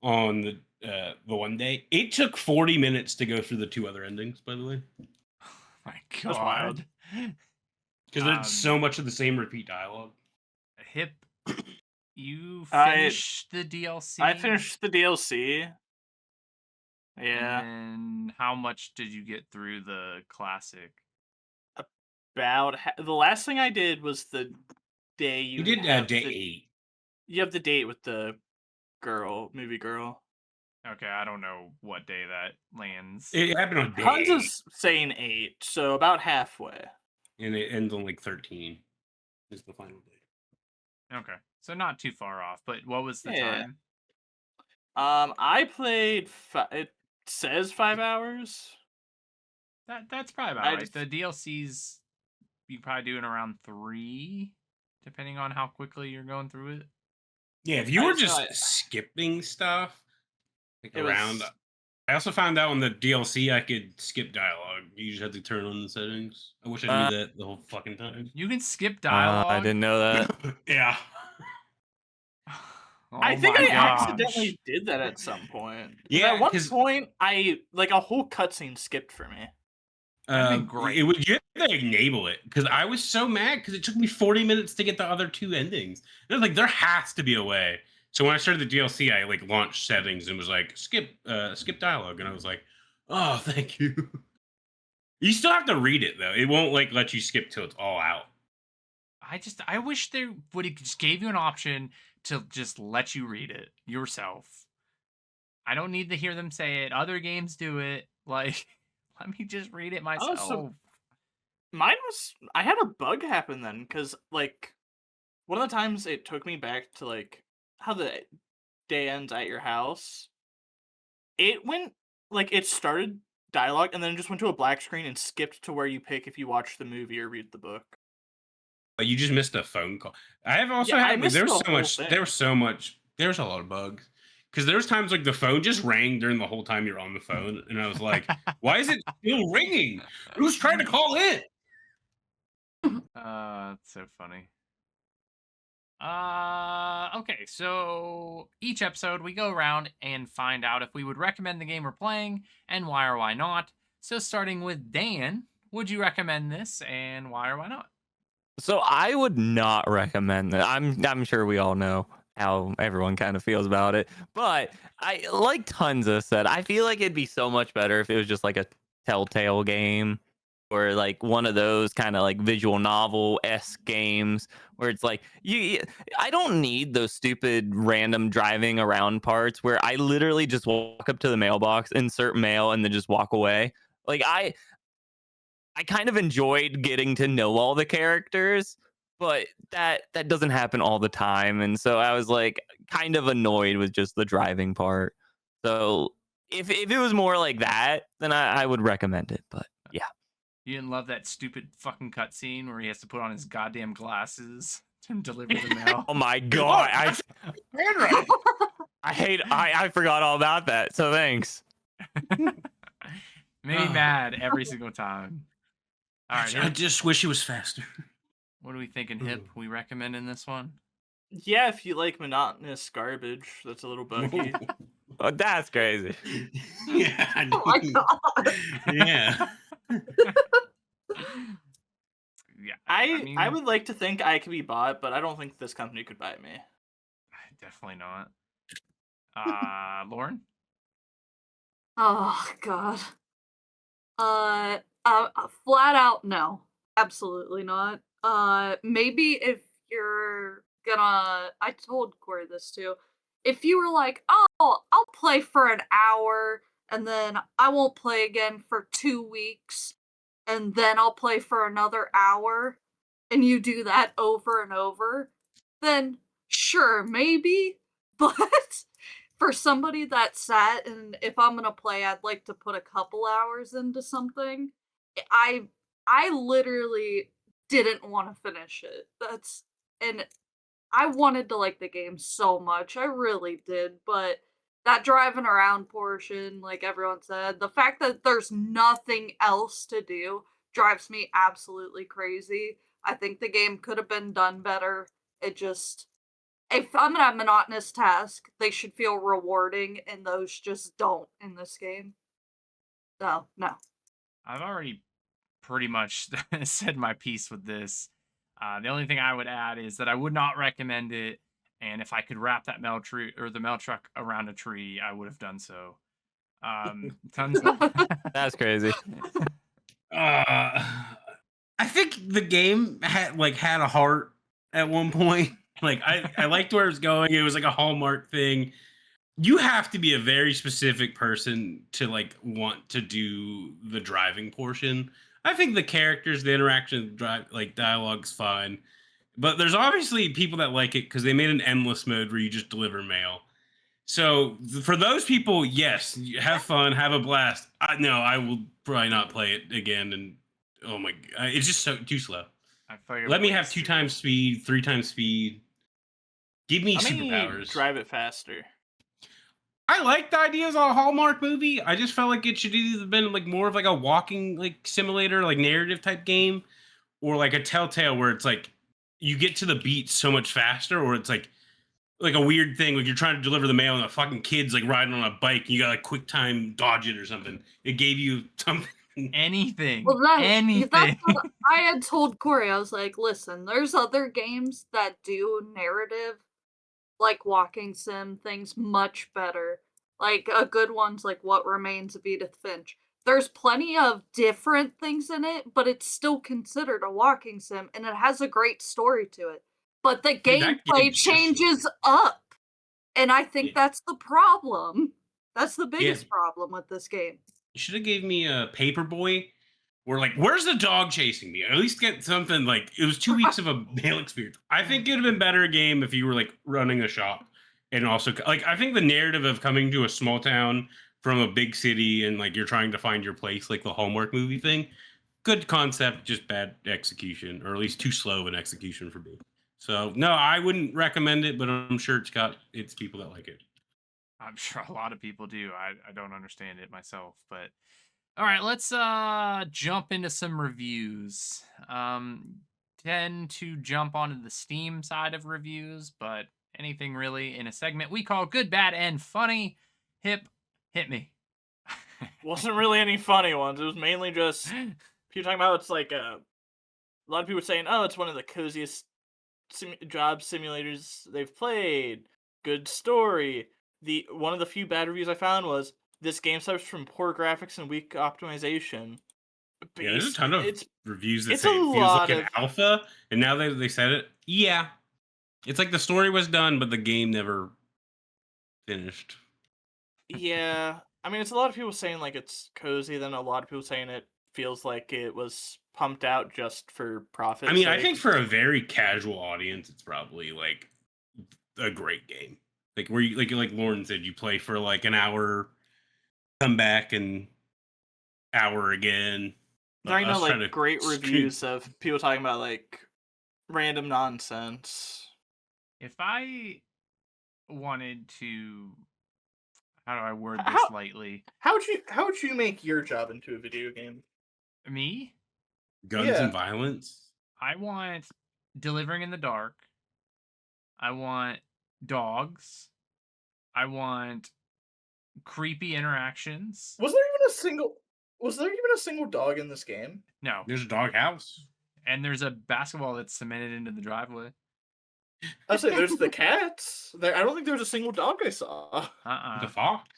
on the one day. It took 40 minutes to go through the 2 other endings, by the way. My That's wild. God. Because there's so much of the same repeat dialogue. Hip, you I- finished the DLC? I finished the DLC. Yeah, And how much did you get through the classic? the last thing I did was the day You did have day the- 8. You have the date with the movie girl. Okay, I don't know what day that lands. It happened on day Tons 8, is saying 8, so about halfway. and it ends on like 13. Is the final day. Okay, so not too far off. But what was the Yeah. time? I played. It says 5 hours. That's probably about I right. just- The DLCs you probably do in around 3, depending on how quickly you're going through it. Yeah, if you I were just just thought- skipping stuff like It around. was- I also found out on the DLC I could skip dialogue. You just have to turn on the settings. I wish I knew that the whole fucking time. You can skip dialogue. I didn't know that. Yeah. I think my I gosh. accidentally did that at some point. 'Cause Yeah, at one 'cause- point, a whole cutscene skipped for me. That'd been great. It would, you have to enable it because I was so mad because it took me 40 minutes to get the other 2 endings. And I was like, there has to be a way. So when I started the DLC, I like launched settings and was like, skip dialogue, and I was like, oh, thank you. You still have to read it though. It won't like let you skip till it's all out. I wish they would have just gave you an option to just let you read it yourself. I don't need to hear them say it. Other games do it. Like, let me just read it myself. Mine was. I had a bug happen then because like one of the times it took me back to like how the day ends at your house. It went like it started dialogue and then just went to a black screen and skipped to where you pick if you watch the movie or read the book. But you just missed a phone call. I have also Yeah, I had missed there was the so whole much thing. there was so much there's a lot of bugs. Because there was times like the phone just rang during the whole time you're on the phone, and I was like, why is it still ringing? Who's trying to call in? That's so funny. Okay, so each episode we go around and find out if we would recommend the game we're playing and why or why not. So starting with Dan, would you recommend this and why or why not? So I would not recommend that. I'm sure we all know how everyone kind of feels about it, but I like Tunza said, I feel like it'd be so much better if it was just like a Telltale game or like one of those kind of like visual novel-esque games where it's like I don't need those stupid random driving around parts where I literally just walk up to the mailbox, insert mail, and then just walk away. Like I kind of enjoyed getting to know all the characters, but that doesn't happen all the time, and so I was like kind of annoyed with just the driving part. So if it was more like that, then I would recommend it. But yeah, You didn't love that stupid fucking cutscene where he has to put on his goddamn glasses to deliver the mail? oh my god, Handwriting. I forgot all about that. So thanks. Made me mad every single time. All right, I just wish it was faster. what are we thinking, Hip? We recommending this one? Yeah, if you like monotonous garbage, that's a little buggy. Oh, that's crazy. Yeah. I Oh my know. god. Yeah. Yeah, I would like to think I could be bought, but I don't think this company could buy me. definitely not. Lauren? Oh god. Flat out no. Absolutely not. Maybe if you're gonna I told Corey this too. If you were like, "Oh, I'll play for an hour and then I won't play again for 2 weeks and then I'll play for another hour," and you do that over and over, then sure, maybe, but for somebody that sat and if I'm gonna play, I'd like to put a couple hours into something. I I literally didn't want to finish it. That's and I wanted to like the game so much. I really did, but that driving around portion, like everyone said, the fact that there's nothing else to do drives me absolutely crazy. I think the game could have been done better. It just if I'm gonna have monotonous task, they should feel rewarding, and those just don't in this game. So, no. I've already pretty much said my piece with this. The only thing I would add is that I would not recommend it, and if I could wrap that mail tree or the mail truck around a tree, I would have done so. Tons of That's crazy. I think the game had a heart at one point. Like I liked where it was going. It was like a Hallmark thing. You have to be a very specific person to like want to do the driving portion. I think the characters, the interaction, drive like dialogue's fine. But there's obviously people that like it because they made an endless mode where you just deliver mail. So for those people, yes, have fun, have a blast. No, I will probably not play it again. And oh my, it's just so too slow. I figured Let me ways have 2 to- times speed, 3 times speed. Give me Let me superpowers. drive it faster. I like the ideas of a Hallmark movie. I just felt like it should either been like more of like a walking like simulator, like narrative type game, or like a Telltale where it's like you get to the beat so much faster, or it's like a weird thing like you're trying to deliver the mail and a fucking kid's like riding on a bike and you got like quick time dodge it or something. It gave you something. anything. Well, that's anything. what I had told Corey. I was like, "Listen, there's other games that do narrative, like walking sim things, much better. Like a good one's like What Remains of Edith Finch. There's plenty of different things in it, but it's still considered a walking sim, and it has a great story to it. But the Dude, that gameplay game's just- changes up, and I think Yeah. that's the problem. That's the Yeah. biggest problem with this game. You should have gave me a Paperboy. Where like, where's the dog chasing me? At least get something like it was 2 weeks of a mail experience. I think it'd have been better game if you were like running a shop and also like I think the narrative of coming to a small town from a big city and like you're trying to find your place, like the Hallmark movie thing. Good concept, just bad execution, or at least too slow of an execution for me. So no, I wouldn't recommend it, but I'm sure it's people that like it. I'm sure a lot of people do. I don't understand it myself, but all right, let's jump into some reviews. Tend to jump onto the Steam side of reviews, but anything really in a segment we call good, bad, and funny. Hit me. Wasn't really any funny ones. It was mainly just people talking about it's like a lot of people saying, "Oh, it's one of the coziest job simulators they've played. Good story." The one of the few bad reviews I found was this game suffers from poor graphics and weak optimization. Yeah, there's a ton of It's reviews that it's say a it feels lot like an of- alpha, and now they said it. Yeah, it's like the story was done, but the game never finished. yeah. I mean, it's a lot of people saying like it's cozy, then a lot of people saying it feels like it was pumped out just for profit. I mean, I think for a very casual audience, it's probably like a great game. Like where you like Lauren said, you play for like an hour, come back and hour again. there ain't no Us trying to like great stream- reviews of people talking about like random nonsense. If I wanted to, how do I word this How- lightly? How would you make your job into a video game? Me, guns Yeah. and violence. I want delivering in the dark. I want dogs. I want creepy interactions. Was there even a single dog in this game? No, There's a doghouse. and there's a basketball that's cemented into the driveway. I say there's the cats. I don't think there was a single dog I saw. The fox.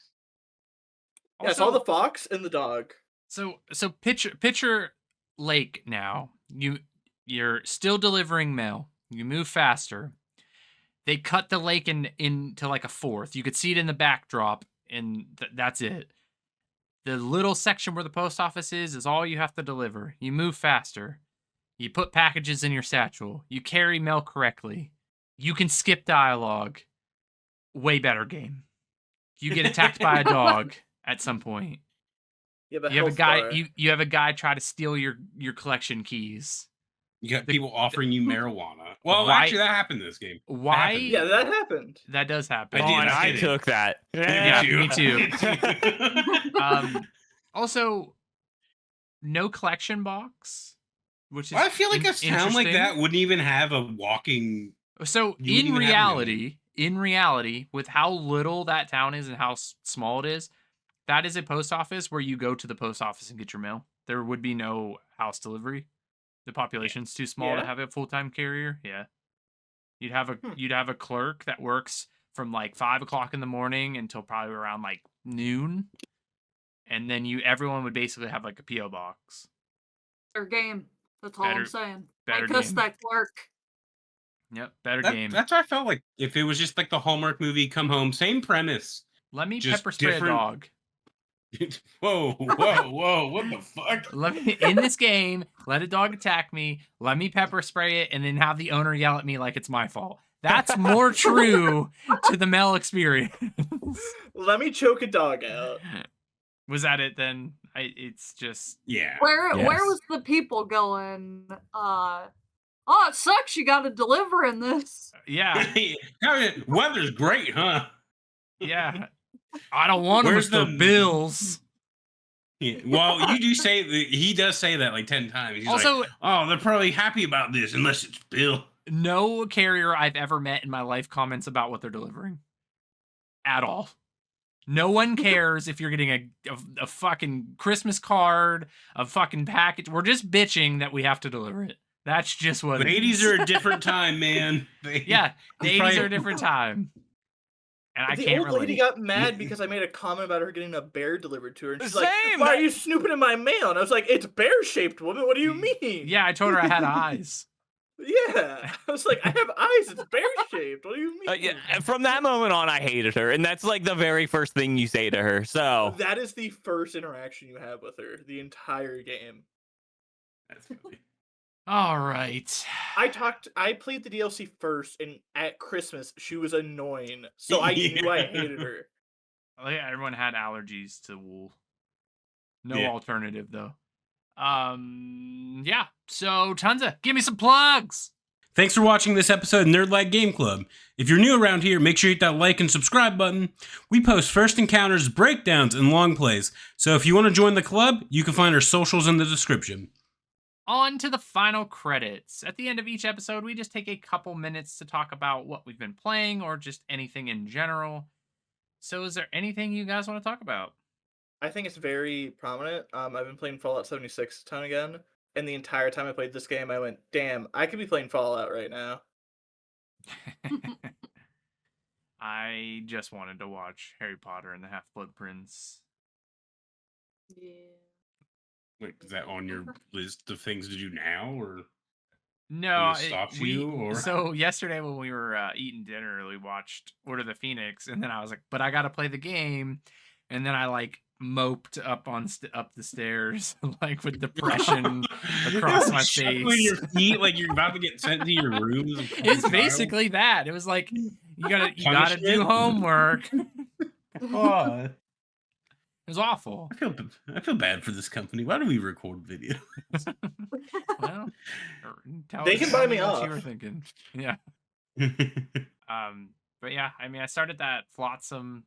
Yeah, I saw the fox and the dog. So picture Lake now. You're still delivering mail. You move faster. They cut the lake into like a fourth. You could see it in the backdrop, and that's it. The little section where the post office is all you have to deliver. You move faster. You put packages in your satchel. You carry mail correctly. You can skip dialogue. Way better game. You get attacked by a dog at some point. You have a You have a health guy. bar. You have a guy try to steal your collection keys. You got people offering you marijuana. Well, Why- actually, that happened in this game. Why? happened. Yeah, that happened. That does happen. I did, and I did it. took that. Yeah, me too. too. Also, no collection box, which is I feel like a town like interesting. that wouldn't even have a walking. So You wouldn't in even have it reality, with how little that town is and how small it is, that is a post office where you go to the post office and get your mail. There would be no house delivery. The population's too small to Yeah. have a full-time carrier. Yeah, you'd have a clerk that works from like 5 o'clock in the morning until probably around like noon, and then everyone would basically have like a PO box. Their game. That's all Better- I'm saying. better I cuss game. that clerk. Yep, better game. That's what I felt like. If it was just like the Hallmark movie, Come Home, same premise. Let me just pepper spray different- a dog. Whoa, what the fuck? Let me in this game. Let a dog attack me. Let me pepper spray it, and then have the owner yell at me like it's my fault. That's more true to the Mel experience. Let me choke a dog out. Was that it then? It's just Yeah. Where Yes. was the people going? Oh, it sucks. You got to deliver in this. yeah, Weather's great, huh? yeah. I don't want them Where's for the- bills. Yeah. Well, you do say that he does say that like 10 times. He's Also, like, oh, they're probably happy about this unless it's Bill. no carrier I've ever met in my life comments about what they're delivering at all. No one cares if you're getting a fucking Christmas card, a fucking package. We're just bitching that we have to deliver it. That's just what The it 80s is. are a different time, man. Yeah, the It's 80s probably- are a different time. And I The can't old lady relate. got mad because I made a comment about her getting a bear delivered to her, and she's like, Same! "Why are you snooping in my mail?" And I was like, "It's bear-shaped, woman. What do you mean?" Yeah, I told her I had eyes. Yeah. I was like, "I have eyes. It's bear-shaped. What do you mean?" Yeah, from that moment on, I hated her, and that's like the very first thing you say to her. So That is the first interaction you have with her the entire game. That's funny. All right. I played the DLC first, and at Christmas she was annoying, so I knew I hated her. Oh, yeah, everyone had allergies to wool. No Yeah. alternative though. Yeah. So Tunza, give me some plugs. Thanks for watching this episode of Nerd Like Game Club. If you're new around here, make sure you hit that like and subscribe button. We post first encounters, breakdowns, and long plays. So if you want to join the club, you can find our socials in the description. On to the final credits. At the end of each episode, we just take a couple minutes to talk about what we've been playing or just anything in general. So is there anything you guys want to talk about? I think it's very prominent. I've been playing Fallout 76 a ton again, and the entire time I played this game, I went, "Damn, I could be playing Fallout right now." I just wanted to watch Harry Potter and the Half-Blood Prince. Yeah. Wait, is that on your list of things to do now, or No, it stops you, or- so yesterday when we were eating dinner, we watched Order of the Phoenix, and then I was like, "But I gotta play the game," and then I like moped up up the stairs like with depression across my Shuffling face. your feet like you're about to get sent to your room? as a fucking It's child? basically that. It was like you gotta do Punishment? homework. It Oh, was awful. I feel bad for this company. Why do we record video? Well, They can buy me what you were off. thinking. Yeah. But yeah, I mean, I started that flotsam,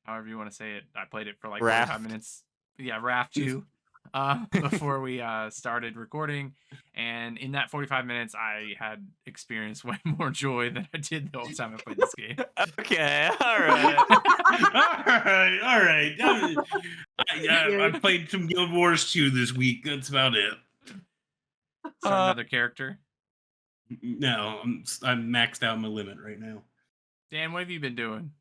however you want to say it. I played it for like 45 Raft. minutes. Yeah, Raft you. Before we started recording, and in that 45 minutes, I had experienced way more joy than I did the whole time I played this game. okay, all right. all right. I played some Guild Wars 2 this week. That's about it. So another character. No, I'm maxed out my limit right now. Dan, what have you been doing?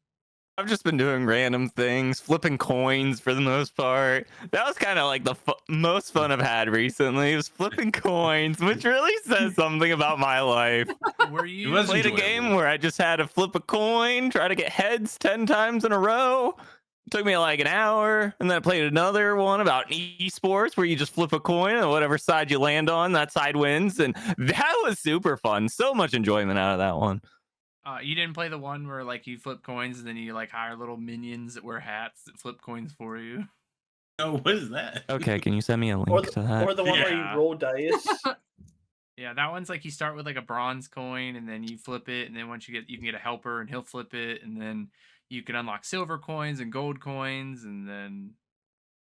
I've just been doing random things, flipping coins for the most part. That was kind of like the most fun I've had recently. Was flipping coins, which really says something about my life. Were you was Played a enjoyable. game where I just had to flip a coin, try to get heads 10 times in a row. It took me like an hour, and then I played another one about esports where you just flip a coin and whatever side you land on, that side wins. And that was super fun. So much enjoyment out of that one. you didn't play the one where like you flip coins and then you like hire little minions that wear hats that flip coins for you? Oh, what is that? Okay, can you send me a Or link to that? or the one where Yeah. you roll dice. Yeah, that one's like you start with like a bronze coin and then you flip it, and then once you can get a helper and he'll flip it, and then you can unlock silver coins and gold coins, and then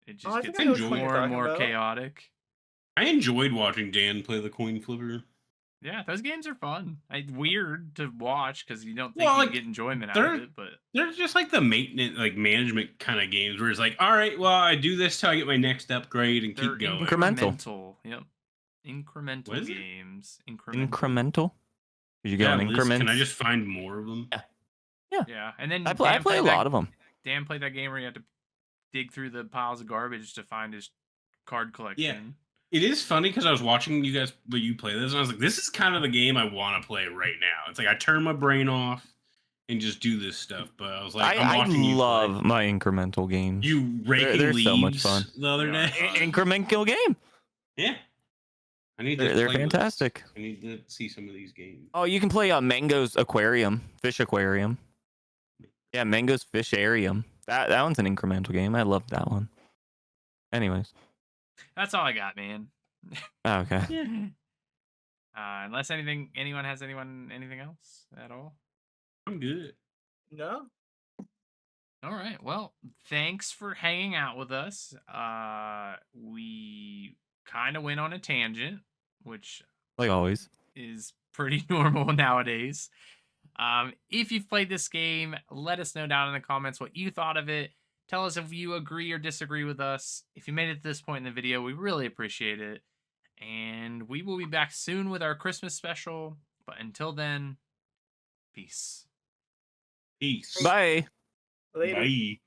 it just I gets think I know which one more you're and talking more about. chaotic. I enjoyed watching Dan play the coin flipper. Yeah, those games are fun. Weird to watch because you don't think Well, you like, get enjoyment out they're- of it, but They're just like the maintenance, like management kind of games where it's like, all right, well, I do this till I get my next upgrade and they're keep going. Incremental. incremental. Yep, incremental What is it? games. Incremental. Incremental? You go Yeah, in Liz, increments. can I just find more of them? Yeah, and then I play Dan a played lot of them. Dan played that game where you had to dig through the piles of garbage to find his card collection. It is funny because I was watching you guys, but you play this, and I was like, this is kind of the game I want to play right now. It's like I turn my brain off and just do this stuff. But I was like, I'm I watching you love play. my incremental games. You raking they're leaves so much fun. the other Yeah. day. Incremental game. Yeah, I need to. They're play with- fantastic. I need to see some of these games. Oh, you can play Mango's Aquarium, Fish Aquarium. Yeah, Mango's Fisharium. That one's an incremental game. I love that one. Anyways. That's all I got, man. Oh, okay. Unless anyone has anything else at all. I'm good. No. All right. Well, thanks for hanging out with us. We kind of went on a tangent, which Like always. is pretty normal nowadays. If you've played this game, let us know down in the comments what you thought of it. Tell us if you agree or disagree with us. If you made it to this point in the video, we really appreciate it. And we will be back soon with our Christmas special. But until then, peace. Peace. Bye. Later. Bye.